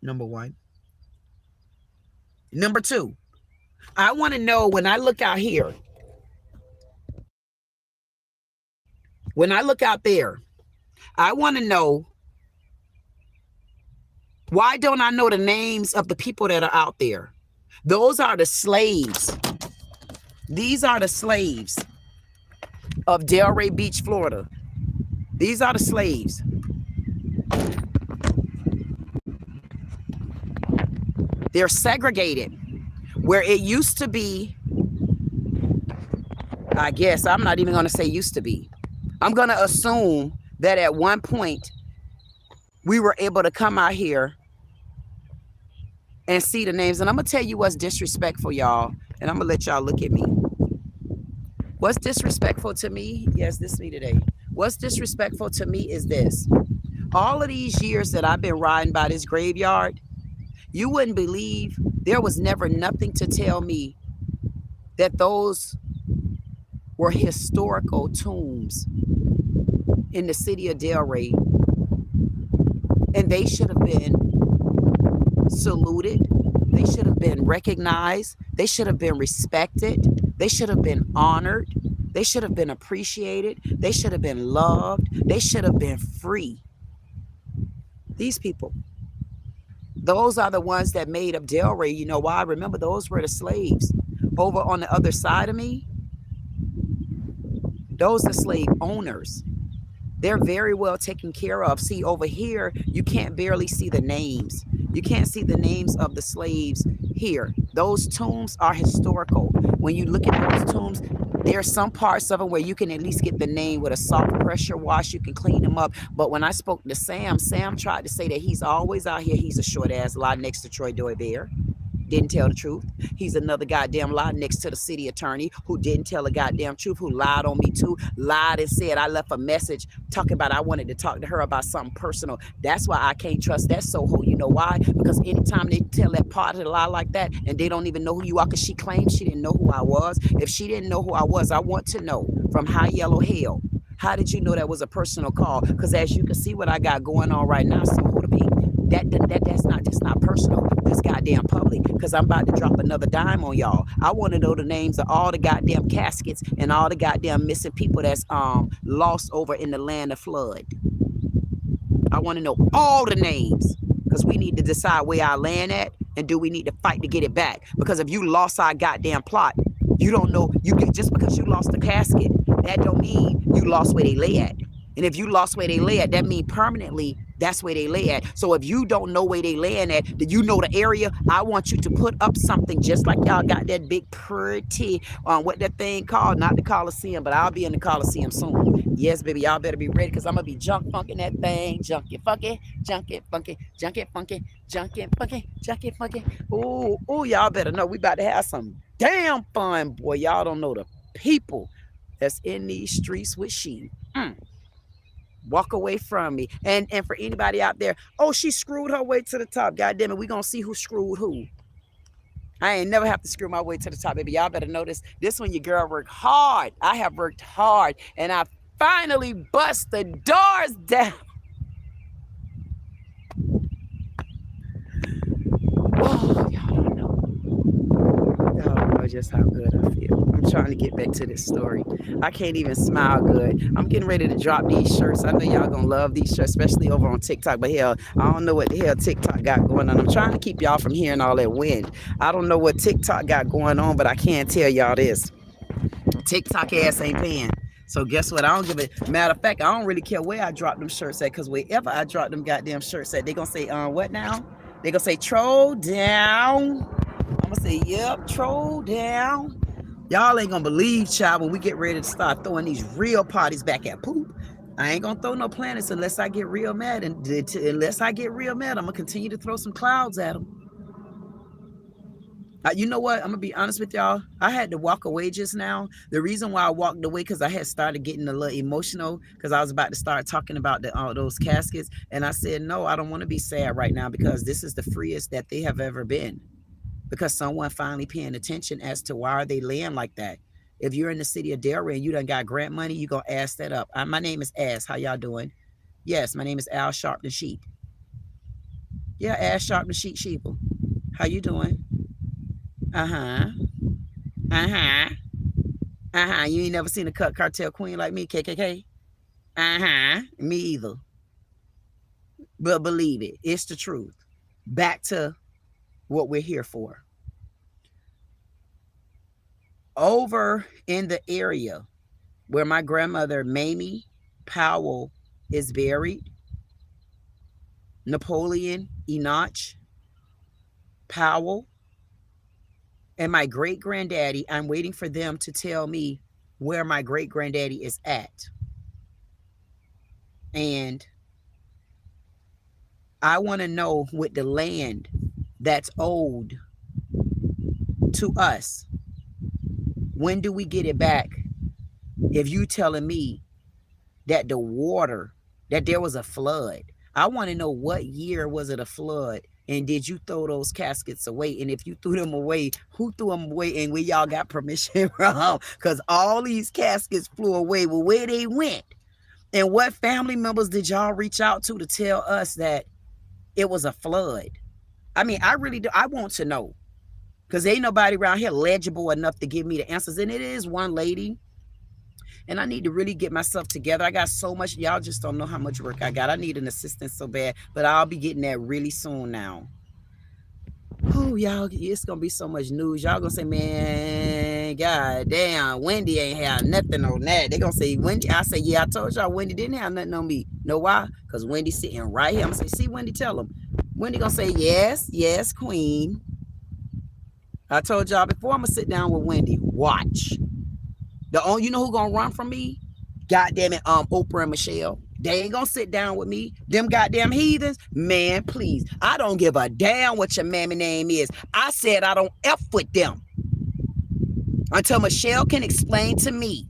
Number one. Number two, I want to know, when I look out here, when I look out there, I want to know, why don't I know the names of the people that are out there? Those are the slaves. These are the slaves of Delray Beach, Florida. These are the slaves. They're segregated. Where it used to be, I guess, I'm not even going to say used to be. I'm going to assume that at one point we were able to come out here and see the names. And I'm going to tell you what's disrespectful, y'all. And I'm going to let y'all look at me. What's disrespectful to me? Yes, this is me today. What's disrespectful to me is this. All of these years that I've been riding by this graveyard, you wouldn't believe there was never nothing to tell me that those were historical tombs in the city of Delray. And they should have been saluted. They should have been recognized. They should have been respected. They should have been honored. They should have been appreciated. They should have been loved. They should have been free. These people. Those are the ones that made up Delray. You know why? Remember, those were the slaves. Over on the other side of me, those are slave owners. They're very well taken care of. See, over here, you can't barely see the names. You can't see the names of the slaves here. Those tombs are historical. When you look at those tombs, there's some parts of them where you can at least get the name with a soft pressure wash. You can clean them up. But when I spoke to Sam, Sam tried to say that he's always out here. He's a short ass lot next to Troy Doy Bear. Didn't tell the truth. He's another goddamn lie next to the city attorney who didn't tell the goddamn truth, who lied on me too, lied and said I left a message talking about I wanted to talk to her about something personal. That's why I can't trust that Soho. You know why? Because anytime they tell that part of the lie like that and they don't even know who you are, because she claimed she didn't know who I was. If she didn't know who I was, I want to know from High Yellow Hell. How did you know that was a personal call? Because as you can see what I got going on right now, Soho the Pink, That's not personal. This goddamn public, because I'm about to drop another dime on y'all. I want to know the names of all the goddamn caskets and all the goddamn missing people that's lost over in the land of flood. I want to know all the names, because we need to decide where our land at, and do we need to fight to get it back? Because if you lost our goddamn plot, you don't know, just because you lost the casket, that don't mean you lost where they lay at. And if you lost where they lay at, that means permanently that's where they lay at. So if you don't know where they laying at, do you know the area? I want you to put up something just like y'all got that big pretty, what that thing called, not the Coliseum, but I'll be in the Coliseum soon. Yes, baby, y'all better be ready, because I'm going to be junk funking that thing. Junk it funky, junk it funky, junk it funky, junk it funky, junk it funky. Ooh, y'all better know we about to have some damn fun, boy. Y'all don't know the people that's in these streets with she. Walk away from me. And for anybody out there, oh, she screwed her way to the top. God damn it, we gonna see who screwed who. I ain't never have to screw my way to the top, baby. Y'all better know this. This one, your girl worked hard. I have worked hard, and I finally bust the doors down. Oh, y'all don't know. Y'all don't know just how good I feel. I'm trying to get back to this story. I can't even smile good. I'm getting ready to drop these shirts. I know y'all gonna love these shirts, especially over on TikTok. But hell, I don't know what the hell TikTok got going on. I'm trying to keep y'all from hearing all that wind. I don't know what TikTok got going on, but I can tell y'all this. TikTok ass ain't paying. So guess what? I don't give a matter of fact, I don't really care where I drop them shirts at, because wherever I drop them goddamn shirts at, they gonna say, what now? They gonna say troll down. I'm gonna say, yep, troll down. Y'all ain't gonna believe, child, when we get ready to start throwing these real parties back at poop. I ain't gonna throw no planets unless I get real mad. And unless I get real mad, I'm gonna continue to throw some clouds at them. You know what? I'm gonna be honest with y'all. I had to walk away just now. The reason why I walked away, because I had started getting a little emotional, because I was about to start talking about those caskets, and I said, no, I don't want to be sad right now, because this is the freest that they have ever been. Because someone finally paying attention as to why are they laying like that. If you're in the city of Delray and you done got grant money, you gonna ask that up. My name is Ass. How y'all doing? Yes, my name is Al Sharp the Sheep. Yeah, Ass Sharp the Sheeple. How you doing? You ain't never seen a cut cartel queen like me, KKK? Me either. But believe it, it's the truth. Back to what we're here for. Over in the area where my grandmother Mamie Powell is buried, Napoleon Enoch Powell and my great-granddaddy, I'm waiting for them to tell me where my great-granddaddy is at. And I want to know, with the land that's owed to us, when do we get it back? If you telling me that the water, that there was a flood, I want to know what year was it a flood, and did you throw those caskets away? And if you threw them away, who threw them away, and where y'all got permission from? Because all these caskets flew away. Well, where they went? And what family members did y'all reach out to tell us that it was a flood? I mean, I really do. I want to know, because ain't nobody around here legible enough to give me the answers. And it is one lady, and I need to really get myself together. I got so much. Y'all just don't know how much work I got. I need an assistant so bad, but I'll be getting that really soon now. Oh, y'all, it's going to be so much news. Y'all going to say, man, god damn, Wendy ain't have nothing on that. They going to say, Wendy. I say, yeah, I told y'all Wendy didn't have nothing on me. Know why? Because Wendy's sitting right here. I'm going to say, see, Wendy, tell them. Wendy going to say, yes, yes, queen. I told y'all before, I'm going to sit down with Wendy. Watch. You know who going to run from me? Goddamn it, Oprah and Michelle. They ain't gonna sit down with me. Them goddamn heathens. Man, please. I don't give a damn what your mammy name is. I said I don't F with them. Until Michelle can explain to me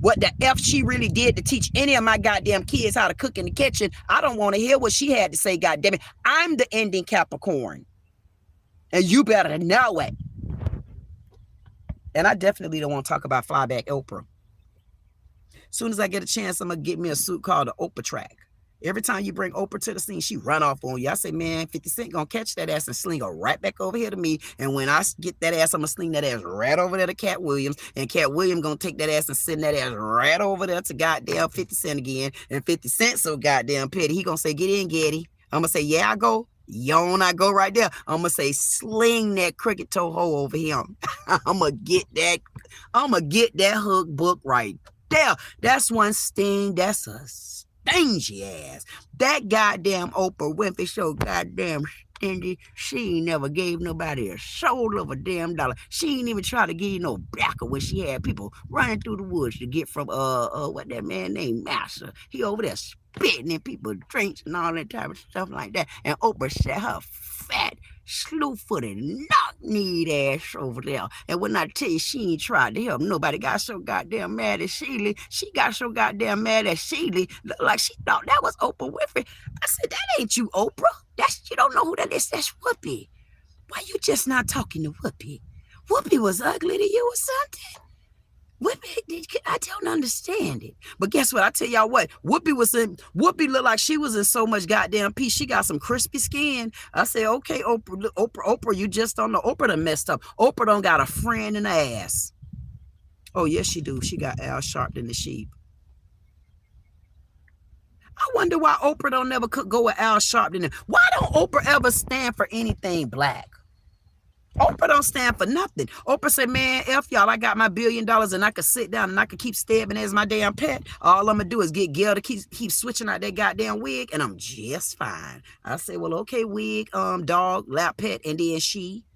what the F she really did to teach any of my goddamn kids how to cook in the kitchen. I don't want to hear what she had to say, goddamn it. I'm the ending Capricorn. And you better know it. And I definitely don't want to talk about flyback Oprah. As soon as I get a chance, I'm going to get me a suit called the Oprah track. Every time you bring Oprah to the scene, she run off on you. I say, man, 50 Cent gonna catch that ass and sling her right back over here to me. And when I get that ass, I'm gonna sling that ass right over there to Cat Williams. And Cat Williams gonna take that ass and send that ass right over there to goddamn 50 Cent again. And 50 Cent so goddamn petty. He gonna say, get in, Getty. I'm gonna say, yeah, I go. Yawn, I go right there. I'm gonna say, sling that cricket toe hole over him. I'm gonna get that hook book right there. That's one sting. That's a stingy ass. That goddamn Oprah Winfrey Show goddamn stingy. She ain't never gave nobody a soul of a damn dollar. She ain't even try to give you no backer when she had people running through the woods to get from what that man named Master. He over there spitting in people's drinks and all that type of stuff like that. And Oprah set her fat, slew-footed, knock-kneed ass over there. And when I tell you she ain't tried to help nobody, got so goddamn mad at Sheila. She got so goddamn mad at Sheila, like she thought that was Oprah Winfrey. I said, that ain't you, Oprah. You don't know who that is. That's Whoopi. Why you just not talking to Whoopi? Whoopi was ugly to you or something? Whoopi, I don't understand it. But guess what? I tell y'all what. Whoopi looked like she was in so much goddamn peace. She got some crispy skin. I say, okay, Oprah, you just don't know. Oprah done messed up. Oprah don't got a friend in the ass. Oh, yes, she do. She got Al Sharpton the sheep. I wonder why Oprah don't never go with Al Sharpton. Why don't Oprah ever stand for anything black? Oprah don't stand for nothing. Oprah said, man, F y'all, I got my $1 billion and I could sit down and I could keep stabbing as my damn pet. All I'm going to do is get Gail to keep switching out that goddamn wig and I'm just fine. I say, well, okay, wig, dog, lap pet, and then she.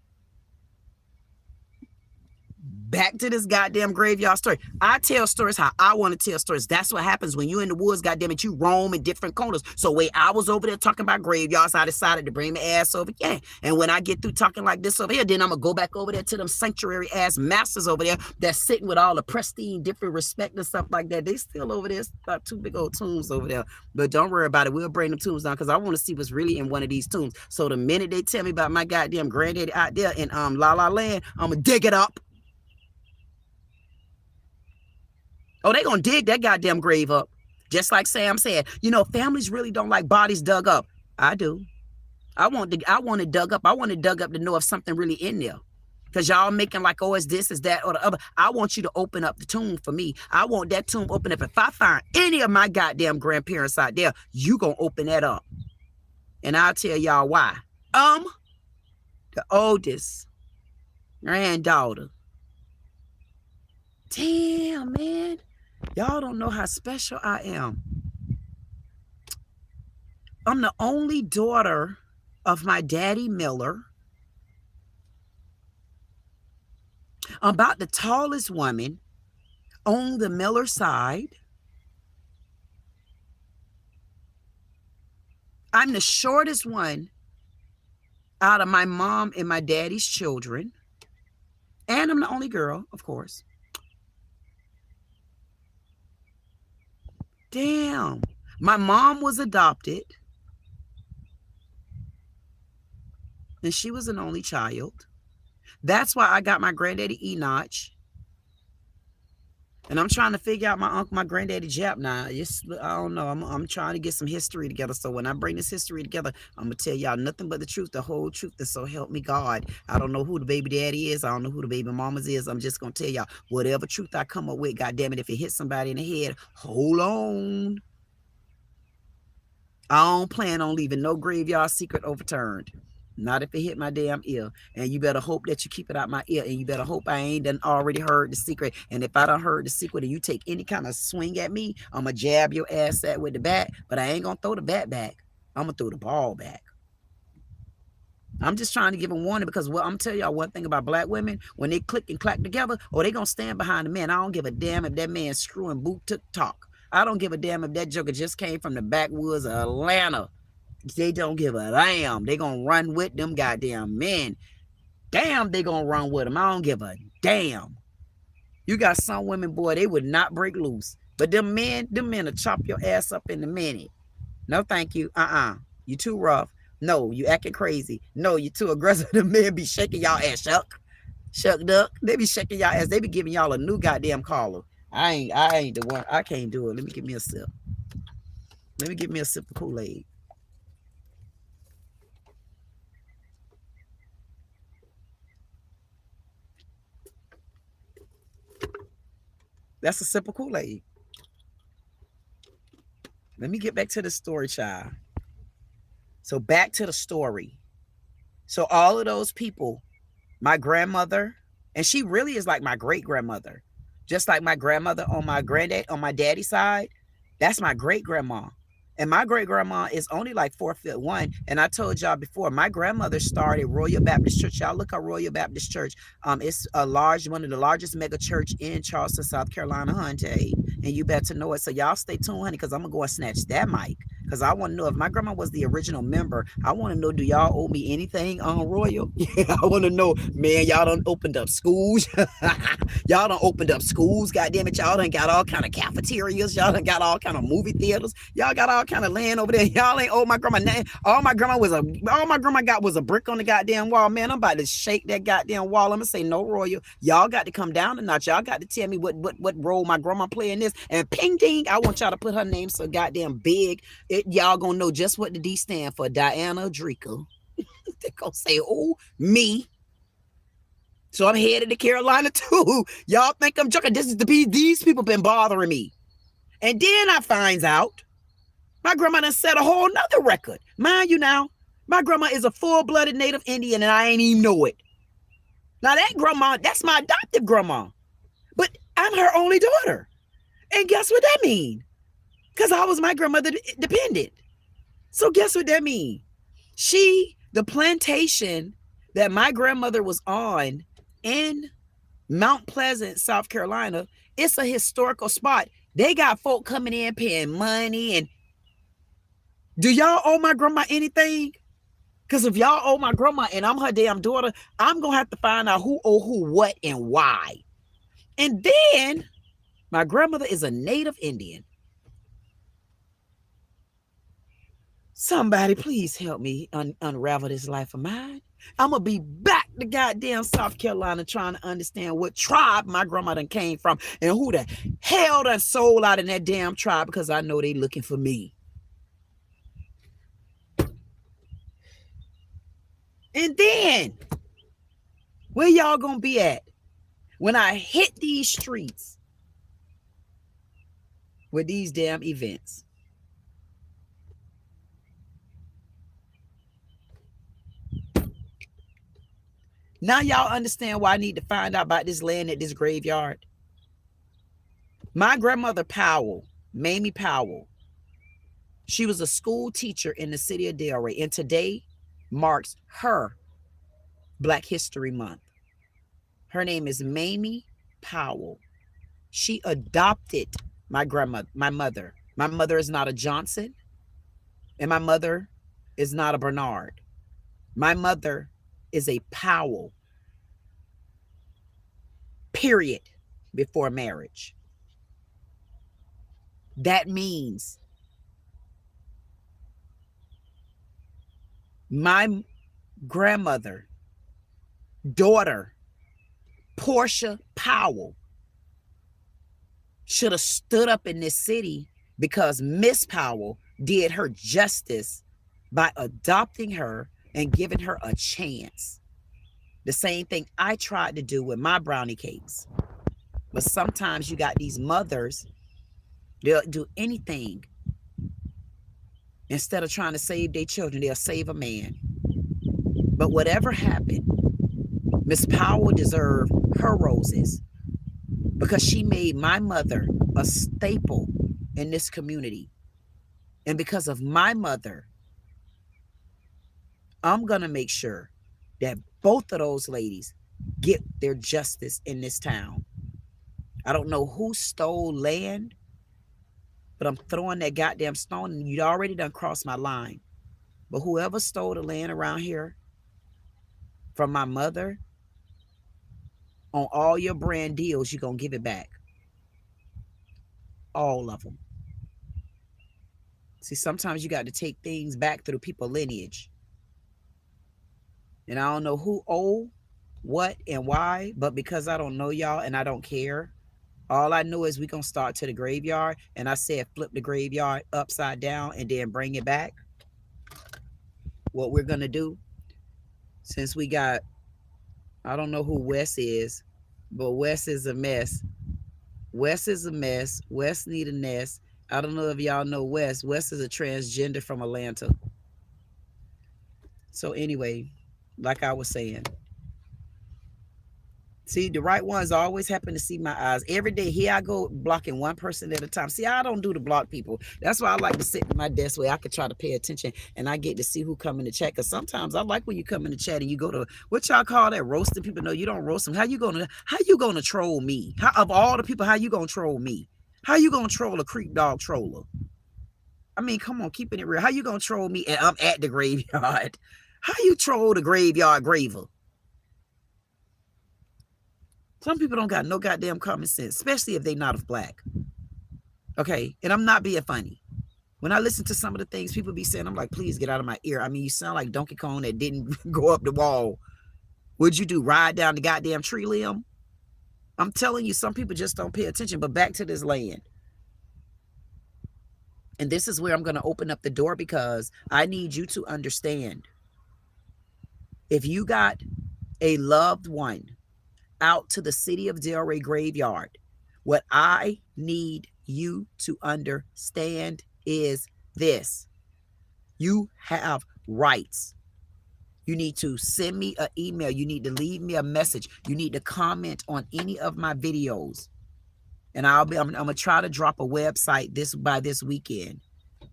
Back to this goddamn graveyard story. I tell stories how I want to tell stories. That's what happens when you in the woods, goddamn it, you roam in different corners. So wait, I was over there talking about graveyards. I decided to bring my ass over here. And when I get through talking like this over here, then I'm going to go back over there to them sanctuary ass masters over there that's sitting with all the pristine, different respect and stuff like that. They still over there. It's about 2 big old tombs over there. But don't worry about it. We'll bring them tombs down because I want to see what's really in one of these tombs. So the minute they tell me about my goddamn granddaddy out there in La La Land, I'm going to dig it up. Oh, they gonna dig that goddamn grave up. Just like Sam said, you know, families really don't like bodies dug up. I do. I want it dug up. I want it dug up to know if something really in there. Because y'all making like, oh, it's this, is that, or the other. I want you to open up the tomb for me. I want that tomb open up. If I find any of my goddamn grandparents out there, you gonna open that up. And I'll tell y'all why. The oldest granddaughter. Damn, man. Y'all don't know how special I am. I'm the only daughter of my daddy Miller. I'm about the tallest woman on the Miller side. I'm the shortest one out of my mom and my daddy's children. And I'm the only girl, of course. Damn. My mom was adopted. And she was an only child. That's why I got my granddaddy Enoch. And I'm trying to figure out my granddaddy Jap now. I don't know. I'm trying to get some history together. So when I bring this history together, I'm going to tell y'all nothing but the truth, the whole truth. And so help me God. I don't know who the baby daddy is. I don't know who the baby mamas is. I'm just going to tell y'all whatever truth I come up with, God damn it, if it hits somebody in the head, hold on. I don't plan on leaving no graveyard secret overturned. Not if it hit my damn ear. And you better hope that you keep it out my ear. And you better hope I ain't done already heard the secret. And if I done heard the secret and you take any kind of swing at me, I'm going to jab your ass at with the bat. But I ain't going to throw the bat back. I'm going to throw the ball back. I'm just trying to give a warning because I'm going to tell y'all one thing about black women. When they click and clack together, or they going to stand behind the man. I don't give a damn if that man screwing boot took talk. I don't give a damn if that joker just came from the backwoods of Atlanta. They don't give a damn. They gonna run with them goddamn men. Damn, they gonna run with them. I don't give a damn. You got some women, boy, they would not break loose. But them men will chop your ass up in a minute. No, thank you. You too rough. No, you acting crazy. No, you too aggressive. The men be shaking y'all ass. Shuck duck. They be shaking y'all ass. They be giving y'all a new goddamn collar. I ain't the one. I can't do it. Let me give me a sip. Let me get me a sip of Kool-Aid. That's a sip of Kool-Aid. Let me get back to the story, child. So back to the story. So all of those people, my grandmother, and she really is like my great-grandmother. Just like my grandmother on my daddy's side, that's my great-grandma. And my great-grandma is only like 4'1". And I told y'all before, my grandmother started Royal Baptist Church. Y'all look at Royal Baptist Church. It's one of the largest mega church in Charleston, South Carolina, honey. And you better know it. So y'all stay tuned, honey, because I'm going to go and snatch that mic. Because I want to know if my grandma was the original member. I want to know, do y'all owe me anything on Royal? Yeah, I want to know, man, y'all done opened up schools. Y'all done opened up schools. God damn it, y'all done got all kind of cafeterias. Y'all done got all kind of movie theaters. Y'all got all kind of land over there. Y'all ain't owe my grandma nothing. All my grandma got was a brick on the goddamn wall. Man, I'm about to shake that goddamn wall. I'm gonna say, no, Royal. Y'all got to come down a notch. Y'all got to tell me what role my grandma play in this. And ping ding, I want y'all to put her name so goddamn big. Y'all gonna know just what the D stand for. Diana Drika. They gonna say, oh, me. So I'm headed to Carolina too. Y'all think I'm joking? These people been bothering me. And then I finds out my grandma done set a whole nother record. Mind you now, my grandma is a full-blooded Native Indian and I ain't even know it. Now that grandma, that's my adoptive grandma. But I'm her only daughter. And guess what that mean? Because I was my grandmother dependent. So guess what that mean? The plantation that my grandmother was on in Mount Pleasant, South Carolina, it's a historical spot. They got folk coming in paying money. And do y'all owe my grandma anything? Because if y'all owe my grandma and I'm her damn daughter, I'm going to have to find out who owe who what and why. And then my grandmother is a Native Indian. Somebody please help me unravel this life of mine. I'm going to be back to goddamn South Carolina trying to understand what tribe my grandma done came from and who the hell done sold out in that damn tribe, because I know they looking for me. And then, where y'all going to be at when I hit these streets with these damn events? Now y'all understand why I need to find out about this land at this graveyard. My grandmother Powell, Mamie Powell, she was a school teacher in the city of Delray, and today marks her Black History Month. Her name is Mamie Powell. She adopted my mother. My mother is not a Johnson, and my mother is not a Bernard. My mother is a Powell, period, before marriage. That means my grandmother, daughter, Portia Powell, should have stood up in this city because Miss Powell did her justice by adopting her and giving her a chance. The same thing I tried to do with my brownie cakes. But sometimes you got these mothers, they'll do anything. Instead of trying to save their children, they'll save a man. But whatever happened, Miss Powell deserved her roses because she made my mother a staple in this community. And because of my mother, I'm going to make sure that both of those ladies get their justice in this town. I don't know who stole land, but I'm throwing that goddamn stone, and you'd already done crossed my line. But whoever stole the land around here from my mother, on all your brand deals, you're going to give it back. All of them. See, sometimes you got to take things back through people's lineage. And I don't know who owe what and why, but because I don't know y'all and I don't care, All I know is we're going to start to the graveyard. And I said flip the graveyard upside down and then bring it back. What we're going to do, since we got, I don't know who Wes is, but Wes is a mess. Wes is a mess. Wes need a nest. I don't know if y'all know Wes. Wes is a transgender from Atlanta. So anyway, like I was saying, see, the right ones always happen to see my eyes. Every day, here I go blocking one person at a time. See, I don't do the block people. That's why I like to sit at my desk where I can try to pay attention and I get to see who come in the chat. Because sometimes I like when you come in the chat and you go to, what y'all call that, roasting people? No, you don't roast them. How you gonna troll me? Of all the people, how you gonna troll me? How you gonna troll a creep dog troller? I mean, come on, keeping it real. How you gonna troll me and I'm at the graveyard? How you troll the graveyard graver? Some people don't got no goddamn common sense, especially if they not of black. Okay, and I'm not being funny. When I listen to some of the things people be saying, I'm like, please get out of my ear. I mean, you sound like Donkey Kong that didn't go up the wall. What'd you do, ride down the goddamn tree limb? I'm telling you, some people just don't pay attention. But back to this land. And this is where I'm going to open up the door because I need you to understand. If you got a loved one out to the city of Delray graveyard, what I need you to understand is this. You have rights. You need to send me an email. You need to leave me a message. You need to comment on any of my videos. And I'm going to try to drop a website by this weekend.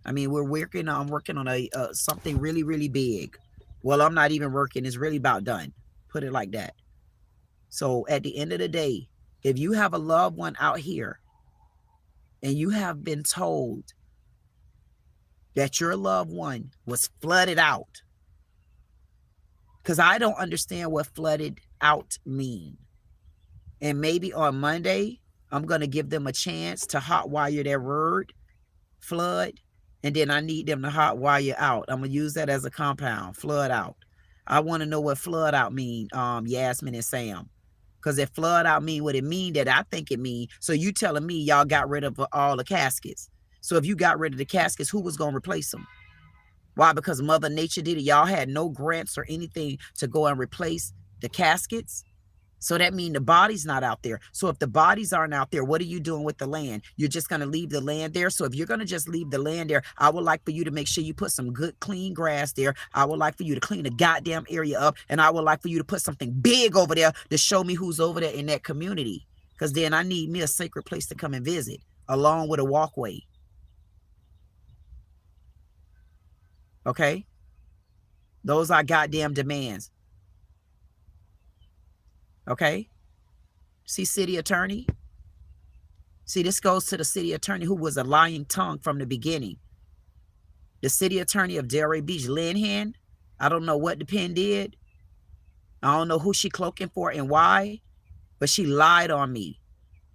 I mean, I'm working on a something really, really big. Well, I'm not even working. It's really about done. Put it like that. So at the end of the day, if you have a loved one out here and you have been told that your loved one was flooded out, because I don't understand what flooded out mean. And maybe on Monday, I'm going to give them a chance to hotwire their word, flood, and then I need them to hotwire out. I'm going to use that as a compound, flood out. I want to know what flood out mean, Yasmin and Sam. Because if flood out mean what it mean that I think it mean, so you telling me y'all got rid of all the caskets. So if you got rid of the caskets, who was going to replace them? Why? Because Mother Nature did it. Y'all had no grants or anything to go and replace the caskets. So that means the body's not out there. So if the bodies aren't out there, what are you doing with the land? You're just going to leave the land there. So if you're going to just leave the land there, I would like for you to make sure you put some good, clean grass there. I would like for you to clean the goddamn area up. And I would like for you to put something big over there to show me who's over there in that community. Because then I need me a sacred place to come and visit, along with a walkway. Okay? Those are goddamn demands. Okay? See, city attorney? See, this goes to the city attorney who was a lying tongue from the beginning. The city attorney of Delray Beach, Lynn Hen, I don't know what the pen did. I don't know who she cloaking for and why, but she lied on me.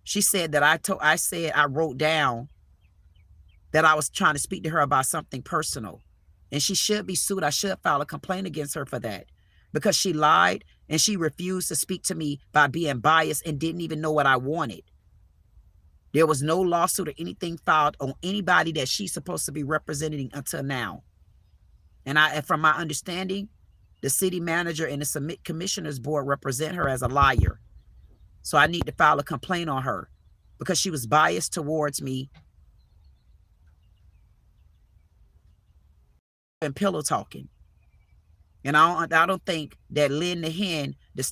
She said that I wrote down that I was trying to speak to her about something personal. And she should be sued. I should file a complaint against her for that. Because she lied and she refused to speak to me by being biased and didn't even know what I wanted. There was no lawsuit or anything filed on anybody that she's supposed to be representing until now. And from my understanding, the city manager and the commissioners board represent her as a liar. So I need to file a complaint on her because she was biased towards me and pillow talking. And I don't think that Lynn the Hen, the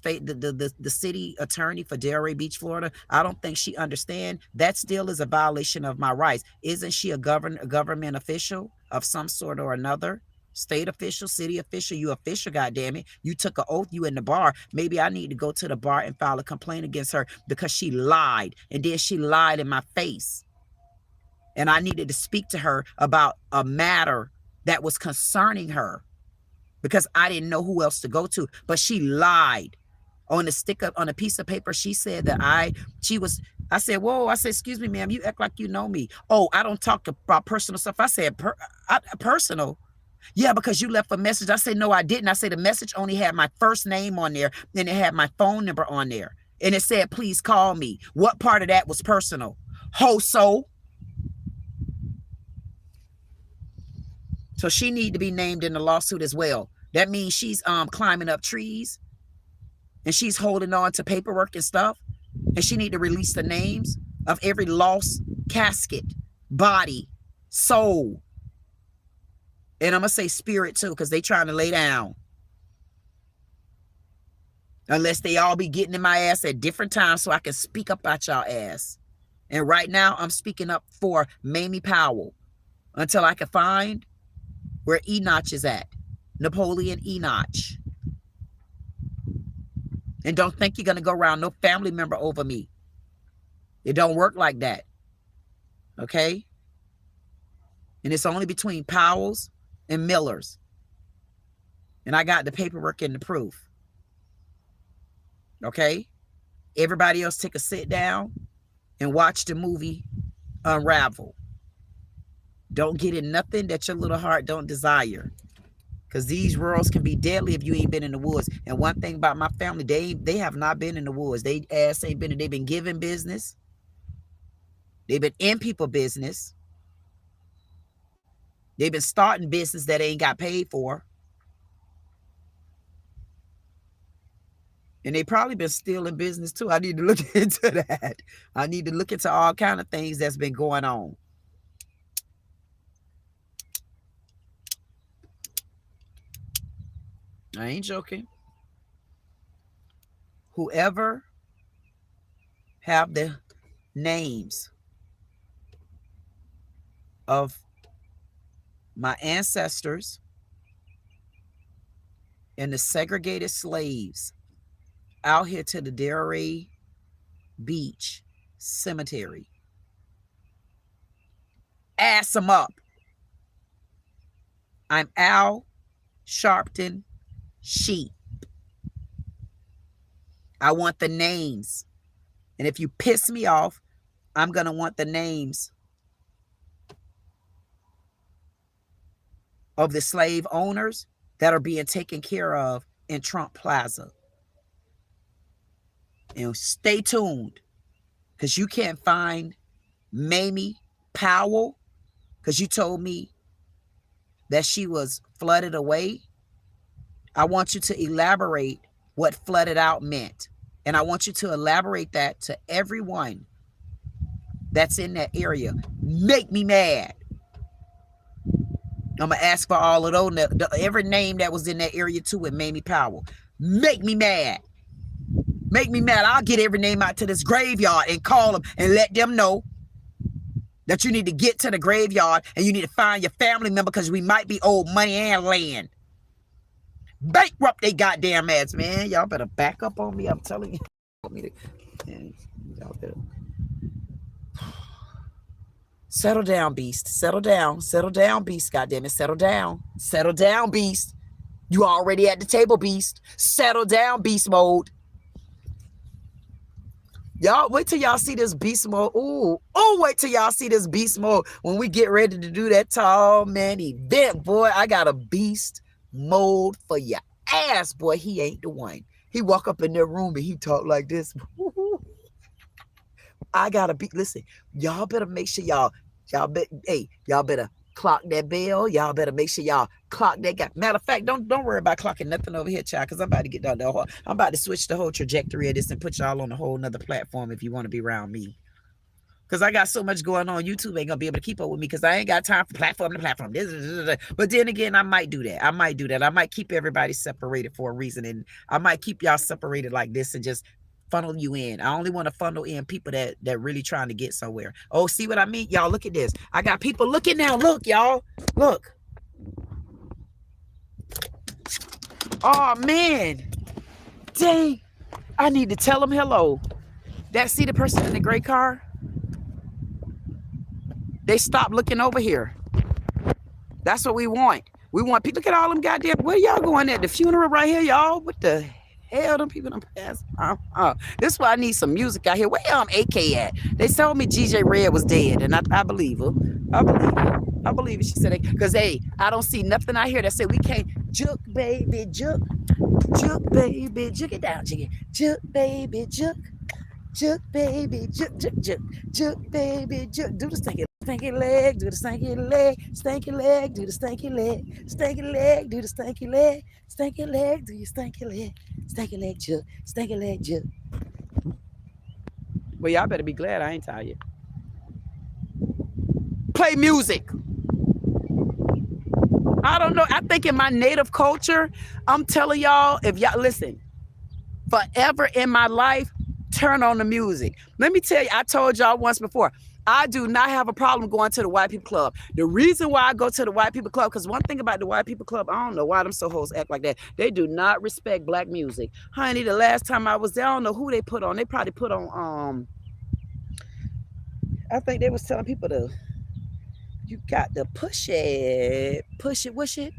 city attorney for Delray Beach, Florida, I don't think she understands that still is a violation of my rights. Isn't she a government official of some sort or another? State official, city official, you official, goddammit. You took an oath, you in the bar. Maybe I need to go to the bar and file a complaint against her because she lied. And then she lied in my face. And I needed to speak to her about a matter that was concerning her, because I didn't know who else to go to. But she lied on a piece of paper. She said that I said, whoa, I said, excuse me, ma'am, you act like you know me. Oh, I don't talk about personal stuff. I said, personal? Yeah, because you left a message. I said, no, I didn't. I said the message only had my first name on there, and it had my phone number on there. And it said, please call me. What part of that was personal? Hoso. So she need to be named in the lawsuit as well. That means she's climbing up trees and she's holding on to paperwork and stuff. And she need to release the names of every lost casket, body, soul. And I'm going to say spirit too, because they trying to lay down. Unless they all be getting in my ass at different times so I can speak up about y'all ass. And right now I'm speaking up for Mamie Powell until I can find where Enoch is at. Napoleon Enoch. And don't think you're going to go around no family member over me. It don't work like that. Okay? And it's only between Powells and Millers. And I got the paperwork and the proof. Okay? Everybody else take a sit down and watch the movie Unravel. Don't get in nothing that your little heart don't desire. Because these worlds can be deadly if you ain't been in the woods. And one thing about my family, they have not been in the woods. They ass ain't been. They've been giving business. They've been in people business. They've been starting business that they ain't got paid for. And they probably been stealing business too. I need to look into that. I need to look into all kind of things that's been going on. I ain't joking. Whoever have the names of my ancestors and the segregated slaves out here to the Delray Beach Cemetery, ass them up. I'm Al Sharpton Sheep. I want the names. And if you piss me off, I'm going to want the names of the slave owners that are being taken care of in Trump Plaza. And stay tuned, because you can't find Mamie Powell, because you told me that she was flooded away. I want you to elaborate what flooded out meant. And I want you to elaborate that to everyone that's in that area. Make me mad. I'm going to ask for all of those, every name that was in that area too with Mamie Powell. Make me mad. Make me mad. I'll get every name out to this graveyard and call them and let them know that you need to get to the graveyard and you need to find your family member, because we might be owed money and land. Bankrupt they goddamn ass, man. Y'all better back up on me. I'm telling you. Y'all better settle down, beast. Settle down. Settle down, beast. Goddamn it. Settle down. Settle down, beast. You already at the table, beast. Settle down, beast mode. Y'all wait till y'all see this beast mode. Ooh, wait till y'all see this beast mode when we get ready to do that tall man event, boy. I got a beast mode for your ass, boy. He ain't the one. He walk up in their room and he talk like this. I gotta be. Listen, y'all better make sure y'all better clock that bell. Y'all better make sure y'all clock that guy. Matter of fact, don't worry about clocking nothing over here, child, because I'm about to get down the whole. I'm about to switch the whole trajectory of this and put y'all on a whole nother platform if you want to be around me. Because I got so much going on. YouTube ain't gonna be able to keep up with me because I ain't got time for platform to platform. But then again, I might do that. I might keep everybody separated for a reason, and I might keep y'all separated like this and just funnel you in. I only want to funnel in people that really trying to get somewhere. Oh, see what I mean? Y'all, look at this. I got people looking now. Look, y'all. Look. Oh, man. Dang. I need to tell them hello. See the person in the gray car? They stopped looking over here. That's what we want. We want people. Look at all them goddamn. Where y'all going at? The funeral right here, y'all? What the hell? Them people done passed. This is why I need some music out here. Where AK at? They told me GJ Red was dead, and I believe her. I believe it. She said, because, hey, I don't see nothing out here that said we can't juke, baby, juke. Juke, baby, juke it down, juke it. Juke, baby, juke. Juke, baby, juke, juke, juke. Juke, baby, juke. Do the stinky leg, do the stanky leg. Stanky leg, do the stanky leg. Stanky leg, do the stanky leg. Stanky leg, do your stanky leg. Stanky leg, juke. Stanky leg, juke. Well, y'all better be glad I ain't tired. Play music. I don't know. I think in my native culture, I'm telling y'all, if y'all listen, forever in my life, turn on the music. Let me tell you, I told y'all once before, I do not have a problem going to the white people club. The reason why I go to the white people club, because one thing about the white people club, I don't know why them so hoes act like that. They do not respect black music. Honey, the last time I was there, I don't know who they put on. They probably put on, I think they was telling people to, you got to push it, wish it.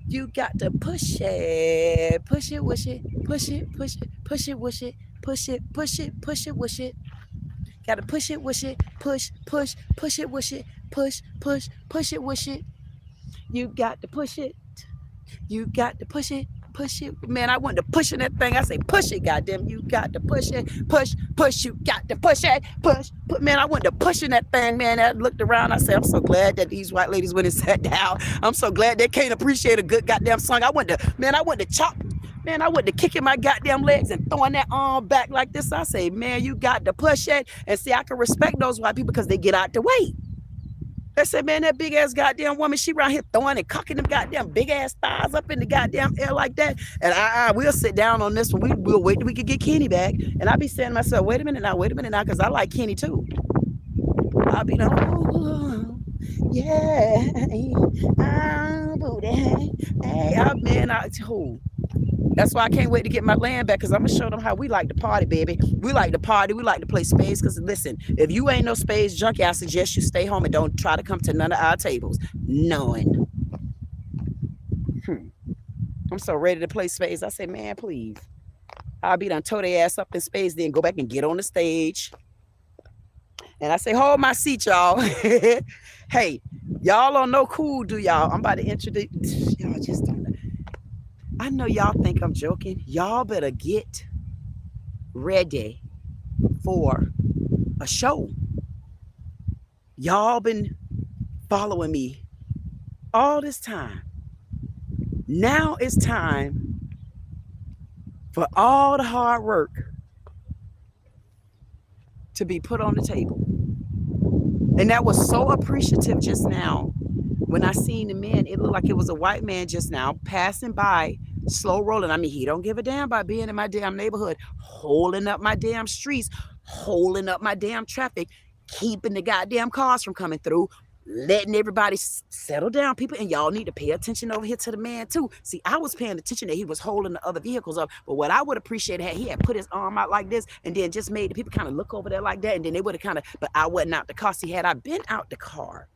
You got to push it, wish it, push it, wish it, push it, wish it, push it, wish it. Got to push it, wish it, push it, wish it, push it, wish it. You got to push it. You got to push it. Man, I want to push in that thing. I say, push it, goddamn. You got to push it. Push. You got to push it. Push. Man, I want to push in that thing, man. I looked around. I said, I'm so glad that these white ladies went and sat down. I'm so glad they can't appreciate a good goddamn song. I want to chop. Man, I went to kicking my goddamn legs and throwing that arm back like this. I say, man, you got to push it. And see, I can respect those white people because they get out the way. They said, man, that big ass goddamn woman, she around here throwing and cocking them goddamn big ass thighs up in the goddamn air like that. And we'll sit down on this one. We'll wait till we can get Kenny back. And I'll be saying to myself, wait a minute now, because I like Kenny too. I'll be like, oh, yeah, booty, hey, that's why I can't wait to get my land back, because I'm going to show them how we like to party, baby. We like to party. We like to play spades, because listen, if you ain't no spades junkie, I suggest you stay home and don't try to come to none of our tables. None. I'm so ready to play spades. I say, man, please. I'll be done tow their ass up in spades, then go back and get on the stage. And I say, hold my seat, y'all. Hey, y'all don't know cool, do y'all? I'm about to introduce, y'all just don't know. I know y'all think I'm joking. Y'all better get ready for a show. Y'all been following me all this time. Now it's time for all the hard work to be put on the table. And that was so appreciative just now. When I seen the man, it looked like it was a white man just now passing by, slow rolling. I mean, he don't give a damn about being in my damn neighborhood, holding up my damn streets, holding up my damn traffic, keeping the goddamn cars from coming through, letting everybody settle down, people. And y'all need to pay attention over here to the man too. See, I was paying attention that he was holding the other vehicles up, but what I would appreciate had he had put his arm out like this and then just made the people kind of look over there like that, and then they would have kind of, but I wasn't out the car. See, had I been out the car,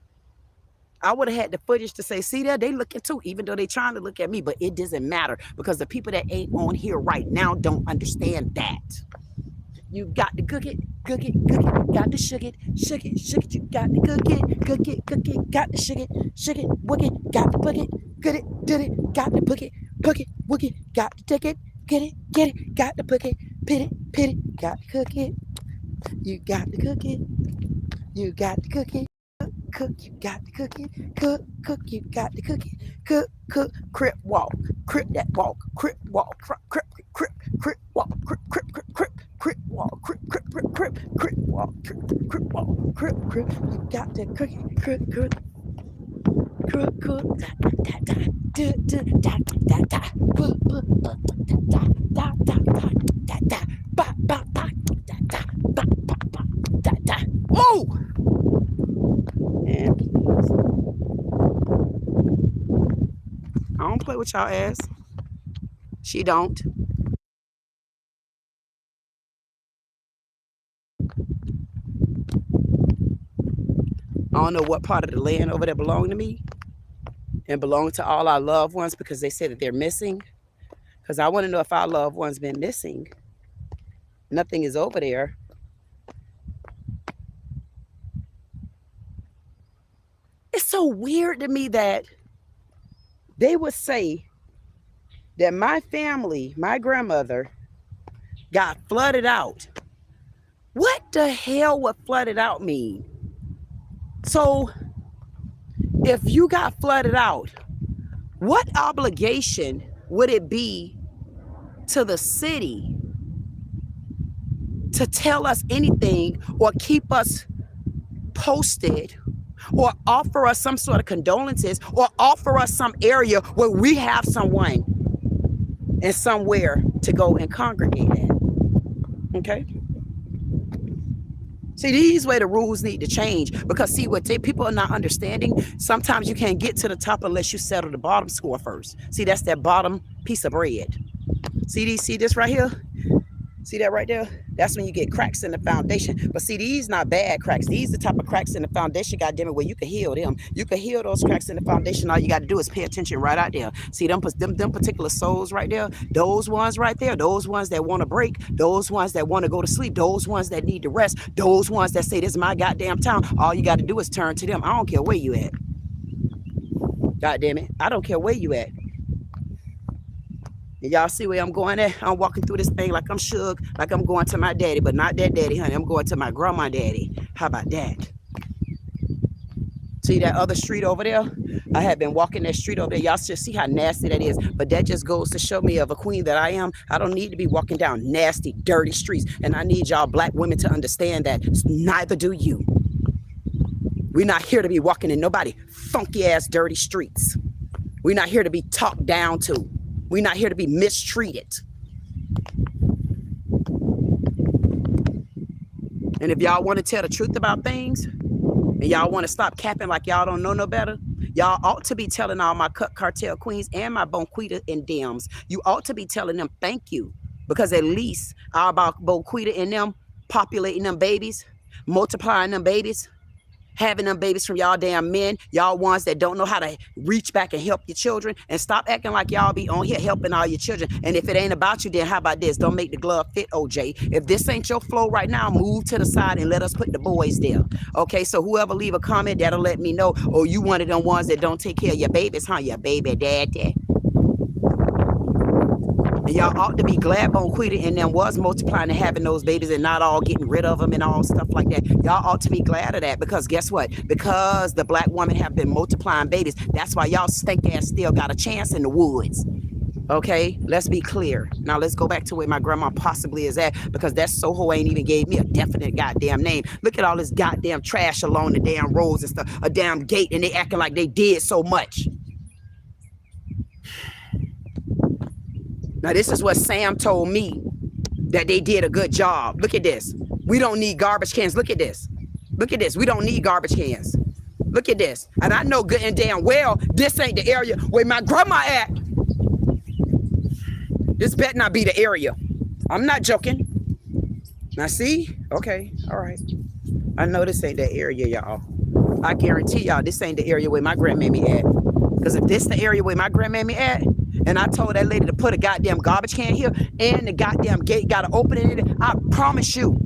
I would have had the footage to say, see there, they looking too, even though they trying to look at me, but it doesn't matter, because the people that ain't on here right now don't understand that. You got to cook it, got to shake it, you got to cook it, got to shake it, work it, got to book it, good it, did it, got to book it, work it, got to take it, get it, got to book it, pit it, got to cook it, you got to cook it, you got to cook it. Cook, you got to cook it. Cook, you got to cook it. Cook, crip walk, crip that walk, crip walk, crip walk, crip walk, crip walk, crip. You got to cook it. Cook. Oh! And please, I don't play with y'all ass. She don't. I don't know what part of the land over there belonged to me and belonged to all our loved ones, because they said that they're missing. Because I want to know if our loved ones been missing. Nothing is over there. It's so weird to me that they would say that my family, my grandmother, got flooded out. What the hell would flooded out mean? So if you got flooded out, what obligation would it be to the city to tell us anything or keep us posted or offer us some sort of condolences or offer us some area where we have someone and somewhere to go and congregate at? Okay. See, these way the rules need to change, because see what people are not understanding. Sometimes you can't get to the top unless you settle the bottom score first. See, that's that bottom piece of bread. See this right here? See that right there? That's when you get cracks in the foundation. But see, these not bad cracks. These the type of cracks in the foundation, goddamn it, where you can heal them. You can heal those cracks in the foundation. All you got to do is pay attention right out there. See them particular souls right there? Those ones right there, those ones that want to break, those ones that want to go to sleep, those ones that need to rest, those ones that say, this is my goddamn town. All you got to do is turn to them. I don't care where you at. God damn it. I don't care where you at. Y'all see where I'm going at? I'm walking through this thing like I'm shook, like I'm going to my daddy, but not that daddy, honey. I'm going to my grandma daddy. How about that? See that other street over there? I have been walking that street over there. Y'all should see how nasty that is. But that just goes to show me of a queen that I am. I don't need to be walking down nasty, dirty streets. And I need y'all black women to understand that. Neither do you. We're not here to be walking in nobody funky ass dirty streets. We're not here to be talked down to. We're not here to be mistreated. And if y'all want to tell the truth about things, and y'all want to stop capping like y'all don't know no better, y'all ought to be telling all my cut cartel queens and my bonquita and dems, you ought to be telling them thank you. Because at least our bonquita and them populating them babies, multiplying them babies, having them babies from y'all damn men, y'all ones that don't know how to reach back and help your children, and stop acting like y'all be on here helping all your children. And if it ain't about you, then how about this? Don't make the glove fit, OJ. If this ain't your flow right now, move to the side and let us put the boys there. Okay, so whoever leave a comment, that'll let me know. Oh, you one of them ones that don't take care of your babies, huh? Your baby daddy. And y'all ought to be glad bonquita and them was multiplying and having those babies and not all getting rid of them and all stuff like that. Y'all ought to be glad of that, because guess what? Because the black women have been multiplying babies. That's why y'all stink ass still got a chance in the woods. Okay, let's be clear. Now let's go back to where my grandma possibly is at, because that Soho ain't even gave me a definite goddamn name. Look at all this goddamn trash along the damn roads and stuff, a damn gate, and they acting like they did so much. Now, this is what Sam told me, that they did a good job. Look at this. We don't need garbage cans. Look at this. Look at this. We don't need garbage cans. Look at this. And I know good and damn well this ain't the area where my grandma at. This better not be the area. I'm not joking. Now, see? Okay. All right. I know this ain't the area, y'all. I guarantee y'all this ain't the area where my grandmammy at. Because if this the area where my grandmammy at, and I told that lady to put a goddamn garbage can here, and the goddamn gate got to open it, I promise you,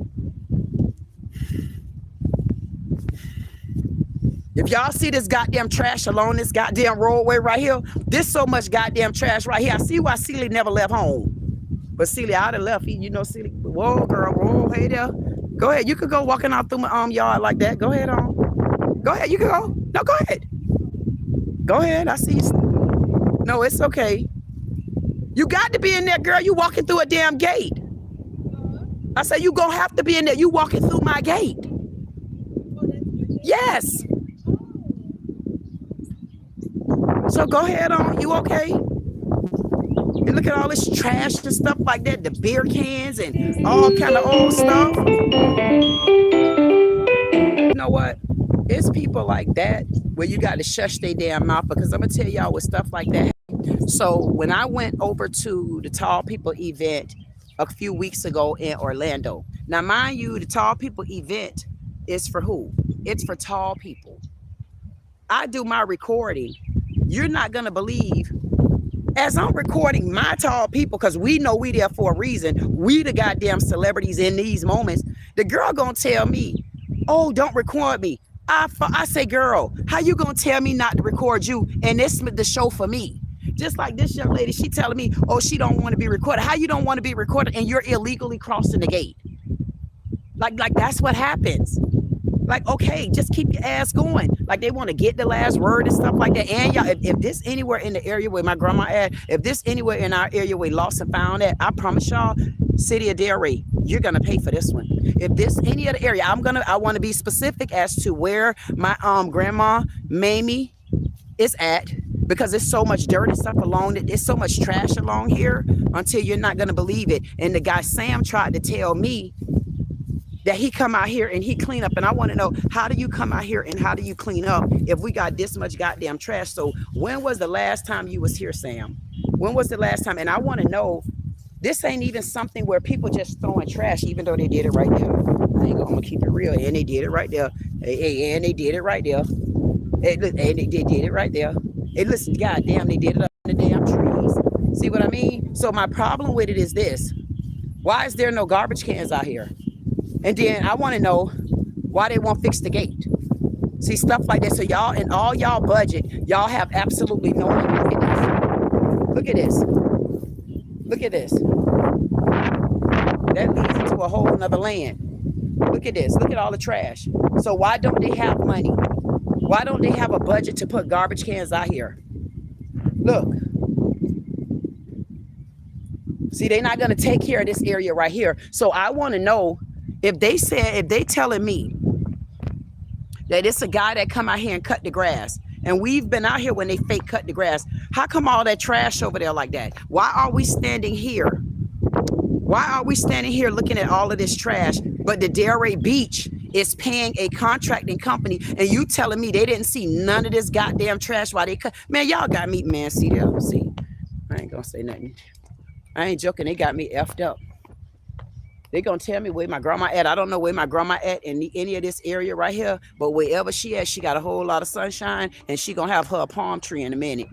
if y'all see this goddamn trash along this goddamn roadway right here, there's so much goddamn trash right here. I see why Celie never left home. But Celie, I'd have left. You know, Celie, whoa, girl, whoa, hey there. Go ahead. You could go walking out through my yard like that. Go ahead on. Go ahead. You can go. No, go ahead. Go ahead. I see you. No, it's okay. You got to be in there, girl. You walking through a damn gate. I said, you gonna have to be in there. You walking through my gate. Yes. So go ahead on. You okay? And look at all this trash and stuff like that. The beer cans and all kind of old stuff. You know what? It's people like that where you got to shush their damn mouth, because I'm going to tell y'all with stuff like that. So when I went over to the Tall People event a few weeks ago in Orlando. Now, mind you, the Tall People event is for who? It's for tall people. I do my recording. You're not going to believe, as I'm recording my tall people, because we know we there for a reason. We the goddamn celebrities in these moments. The girl going to tell me, oh, don't record me. I say, girl, how you going to tell me not to record you? And this is the show for me. Just like this young lady, she telling me, oh, she don't want to be recorded. How you don't want to be recorded and you're illegally crossing the gate? Like that's what happens. Like, okay, just keep your ass going. Like they want to get the last word and stuff like that. And y'all, if this anywhere in the area where my grandma at, if this anywhere in our area where lost and found at, I promise y'all, city of Delray, you're gonna pay for this one. If this any other area, I want to be specific as to where my grandma Mamie is at, because there's so much dirt and stuff along it. There's so much trash along here until you're not gonna believe it. And the guy Sam tried to tell me that he come out here and he clean up, and I want to know, how do you come out here and how do you clean up if we got this much goddamn trash? So when was the last time you was here, Sam? When was the last time? And I want to know, this ain't even something where people just throwing trash, even though they did it right there. I'm gonna keep it real, and they did it right there. And they did it right there. And they did it right there. Hey, listen, goddamn, they did it up in the damn trees. See what I mean? So my problem with it is this: why is there no garbage cans out here? And then I want to know why they won't fix the gate. See, stuff like that. So y'all, in all y'all budget, y'all have absolutely no money. Look at this. Look at this. That leads into a whole nother land. Look at this. Look at all the trash. So why don't they have money? Why don't they have a budget to put garbage cans out here? Look. See, they're not going to take care of this area right here. So I want to know, if they telling me that it's a guy that come out here and cut the grass, and we've been out here when they fake cut the grass, how come all that trash over there like that? Why are we standing here? Why are we standing here looking at all of this trash, but the Delray Beach is paying a contracting company, and you telling me they didn't see none of this goddamn trash while they cut? Man, y'all got me, man. See, I ain't gonna say nothing. I ain't joking. They got me effed up. They gonna tell me where my grandma at. I don't know where my grandma at in any of this area right here, but wherever she at, she got a whole lot of sunshine, and she gonna have her palm tree in a minute.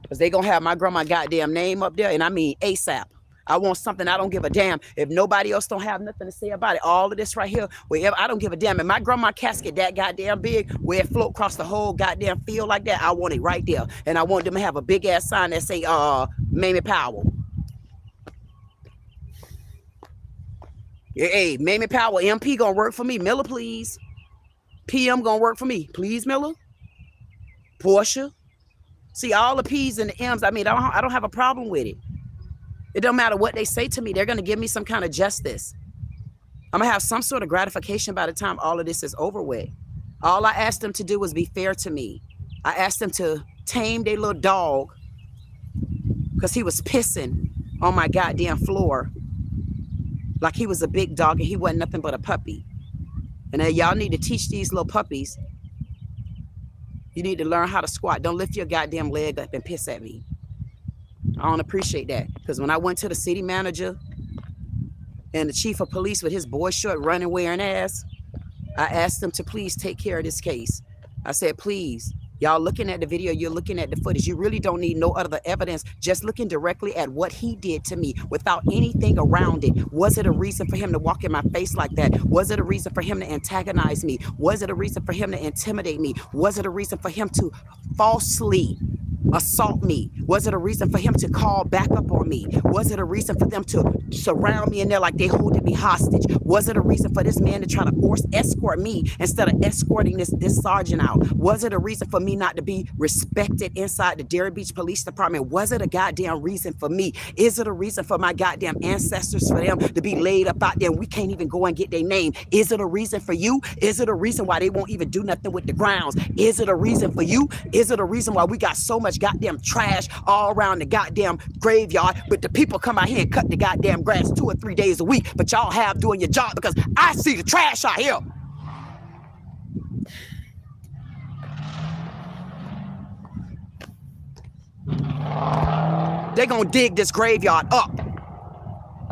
Because they gonna have my grandma goddamn name up there, and I mean ASAP. I want something. I don't give a damn if nobody else don't have nothing to say about it. All of this right here, wherever, I don't give a damn. And my grandma casket that goddamn big, where it float across the whole goddamn field like that, I want it right there. And I want them to have a big ass sign that say Mamie Powell. Hey, Mamie Powell, MP gonna work for me. Miller, please. PM gonna work for me. Please, Miller. Portia. See, all the P's and the M's, I mean, I don't have a problem with it. It don't matter what they say to me. They're gonna give me some kind of justice. I'm gonna have some sort of gratification by the time all of this is over with. All I asked them to do was be fair to me. I asked them to tame their little dog because he was pissing on my goddamn floor. Like he was a big dog and he wasn't nothing but a puppy. And y'all need to teach these little puppies. You need to learn how to squat. Don't lift your goddamn leg up and piss at me. I don't appreciate that. Because when I went to the city manager and the chief of police with his boy short running wearing ass, I asked them to please take care of this case. I said, please. Y'all looking at the video, you're looking at the footage. You really don't need no other evidence. Just looking directly at what he did to me without anything around it. Was it a reason for him to walk in my face like that? Was it a reason for him to antagonize me? Was it a reason for him to intimidate me? Was it a reason for him to falsely assault me? Was it a reason for him to call back up on me? Was it a reason for them to surround me in there like they holding me hostage? Was it a reason for this man to try to escort me instead of escorting this sergeant out? Was it a reason for me not to be respected inside the Delray Beach Police Department? Was it a goddamn reason for me? Is it a reason for my goddamn ancestors, for them to be laid up out there and we can't even go and get their name? Is it a reason for you? Is it a reason why they won't even do nothing with the grounds? Is it a reason for you? Is it a reason why we got so much goddamn trash all around the goddamn graveyard, but the people come out here and cut the goddamn grass 2 or 3 days a week, but y'all have doing your job? Because I see the trash out here. They're gonna dig this graveyard up.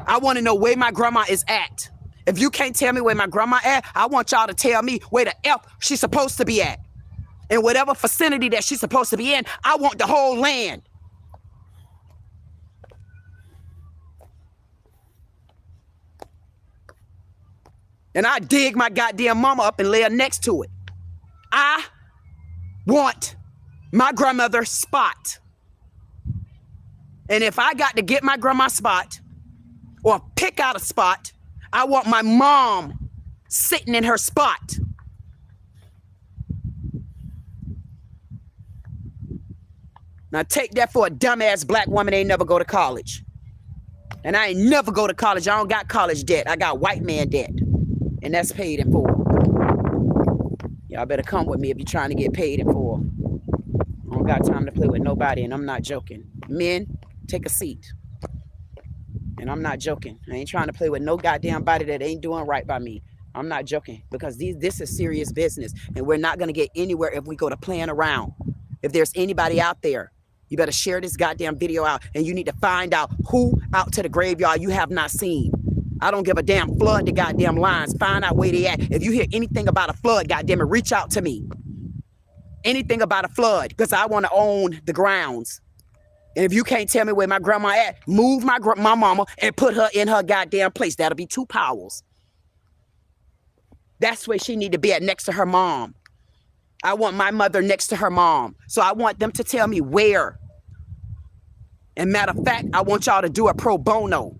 I want to know where my grandma is at. If you can't tell me where my grandma at, I want y'all to tell me where the F she's supposed to be at. In whatever vicinity that she's supposed to be in, I want the whole land. And I dig my goddamn mama up and lay her next to it. I want my grandmother's spot. And if I got to get my grandma spot or pick out a spot, I want my mom sitting in her spot. Now take that for a dumbass black woman ain't never go to college. And I ain't never go to college. I don't got college debt. I got white man debt. And that's paid in full. Y'all better come with me if you're trying to get paid in full. I don't got time to play with nobody, and I'm not joking. Men, take a seat. And I'm not joking. I ain't trying to play with no goddamn body that ain't doing right by me. I'm not joking, because this is serious business, and we're not going to get anywhere if we go to playing around. If there's anybody out there, you better share this goddamn video out, and you need to find out who out to the graveyard you have not seen. I don't give a damn. Flood the goddamn lines. Find out where they at. If you hear anything about a flood, goddamn it, reach out to me. Anything about a flood, because I want to own the grounds. And if you can't tell me where my grandma at, move my mama and put her in her goddamn place. That'll be 2 powers. That's where she need to be at, next to her mom. I want my mother next to her mom. So I want them to tell me where. And matter of fact, I want y'all to do a pro bono.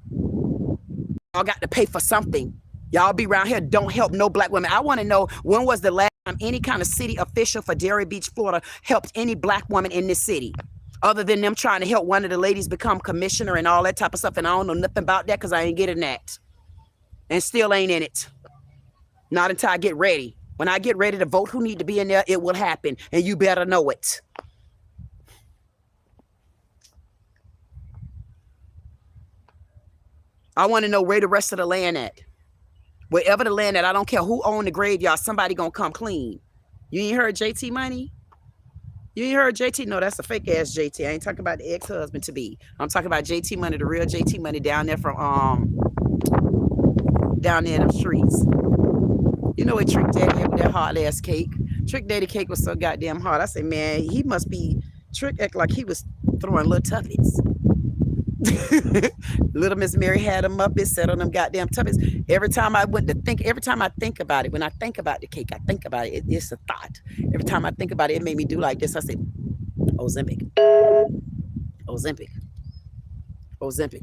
Y'all got to pay for something. Y'all be around here, don't help no black women. I want to know, when was the last time any kind of city official for Delray Beach, Florida, helped any black woman in this city? Other than them trying to help one of the ladies become commissioner and all that type of stuff. And I don't know nothing about that, because I ain't getting that. And still ain't in it. Not until I get ready. When I get ready to vote who need to be in there, it will happen. And you better know it. I want to know where the rest of the land at. Wherever the land at, I don't care who owned the graveyard, somebody gonna come clean. You ain't heard JT Money? You ain't heard JT? No, that's a fake ass JT. I ain't talking about the ex-husband to be. I'm talking about JT Money, the real JT Money down there from down there in the streets. You know what Trick Daddy had with that hard ass cake? Trick Daddy cake was so goddamn hard. I said, man, he must be Trick act like he was throwing little tuffets. Little Miss Mary had them up and set on them goddamn tuffets. Every time I think about it, when I think about the cake, I think about it, it's a thought. Every time I think about it, it made me do like this. I said, Ozempic.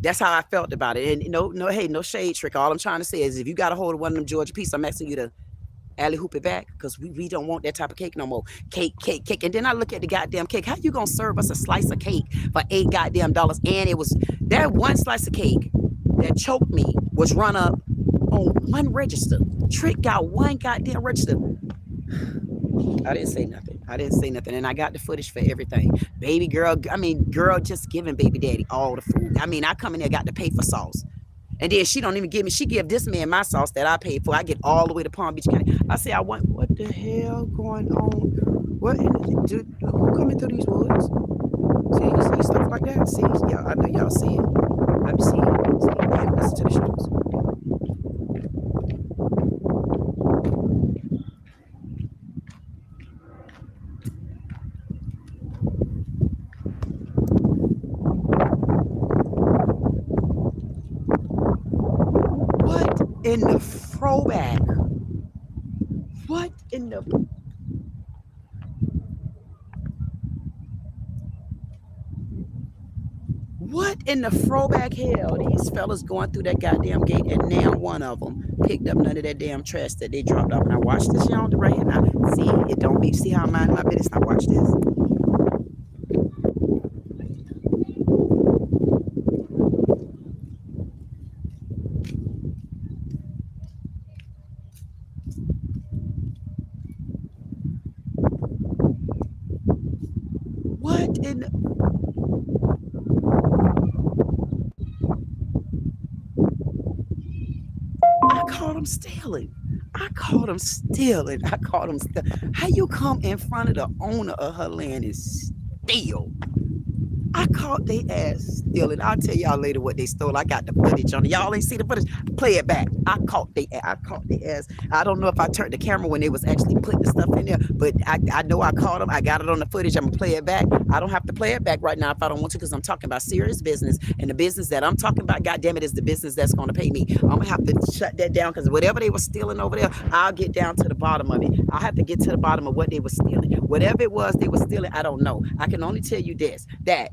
That's how I felt about it. And hey, no shade, Trick. All I'm trying to say is, if you got a hold of one of them Georgia pieces, I'm asking you to alley hoop it back, because we don't want that type of cake no more. Cake. And then I look at the goddamn cake. How you gonna serve us a slice of cake for $8 goddamn? And it was that one slice of cake that choked me was run up on one register. Trick got one goddamn register. I didn't say nothing. And I got the footage for everything. Baby girl, girl just giving baby daddy all the food. I come in there, got to pay for sauce. And then she don't even give me, she give this man my sauce that I paid for. I get all the way to Palm Beach County. I say, what the hell going on? Who coming through these woods? See, you see stuff like that? See, y'all, I know y'all see it. I be seeing it. See, listen to the shows. In the throwback. What in the... What in the throwback hell? These fellas going through that goddamn gate, and now one of them picked up none of that damn trash that they dropped off. And I watch this y'all on the right here now. See, it don't be... See how I mind my business? I watch this. I caught him stealing. How you come in front of the owner of her land and steal? I caught they ass stealing. I'll tell y'all later what they stole. I got the footage on it. Y'all ain't see the footage. Play it back. I caught they ass. I don't know if I turned the camera when they was actually putting the stuff in there, but I know I caught them. I got it on the footage. I'm gonna play it back. I don't have to play it back right now if I don't want to, because I'm talking about serious business, and the business that I'm talking about, goddamn it, is the business that's gonna pay me. I'm gonna have to shut that down, because whatever they were stealing over there, I'll get down to the bottom of it. I'll have to get to the bottom of what they were stealing. Whatever it was they were stealing, I don't know. I can only tell you this, that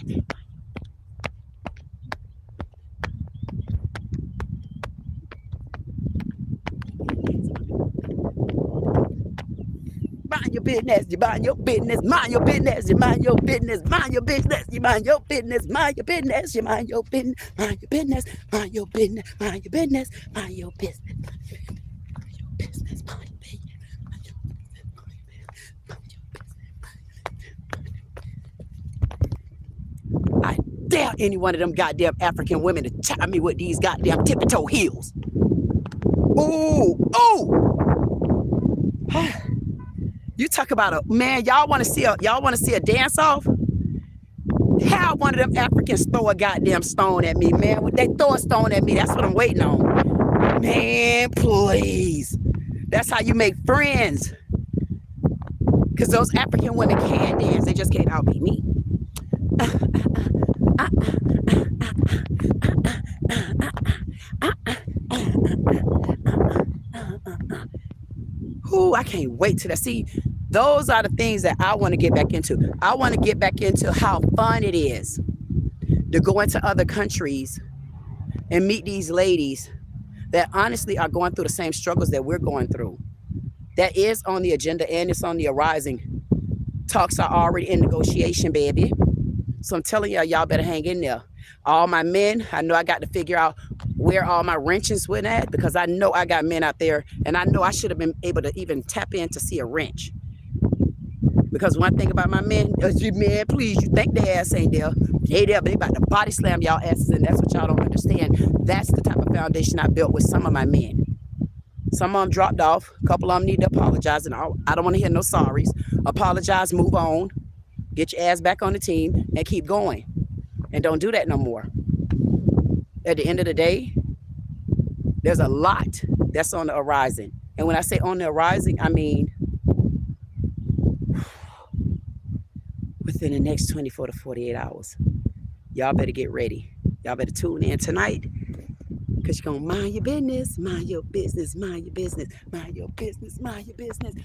Mind your business, you mind your business, mind your business, you mind your business, mind your business, you mind your business, mind your business, you mind your business, mind your business, mind your business, mind your business, mind your business, mind your business, mind your business. I dare any one of them goddamn African women to chop me with these goddamn tippy-toe heels. Ooh, ooh. You talk about a man, y'all want to see a dance off? How one of them Africans throw a goddamn stone at me, man. When they throw a stone at me, that's what I'm waiting on. Man, please. That's how you make friends. Because those African women can dance, they just can't outbeat me. Ooh, I can't wait till that. See, those are the things that I want to get back into. I want to get back into how fun it is to go into other countries and meet these ladies that honestly are going through the same struggles that we're going through. That is on the agenda and it's on the horizon. Talks are already in negotiation, baby. So I'm telling y'all better hang in there. All my men, I know I got to figure out where all my wrenches went at, because I know I got men out there and I know I should have been able to even tap in to see a wrench. Because one thing about my men is, man, please, you think their ass ain't there. They there, but they about to body slam y'all asses, and that's what y'all don't understand. That's the type of foundation I built with some of my men. Some of them dropped off. A couple of them need to apologize, and I don't want to hear no sorries. Apologize, move on, get your ass back on the team, and keep going. And don't do that no more. At the end of the day, there's a lot that's on the horizon. And when I say on the horizon, I mean within the next 24 to 48 hours. Y'all better get ready. Y'all better tune in tonight, because you're going to mind your business, mind your business, mind your business, mind your business, mind your business.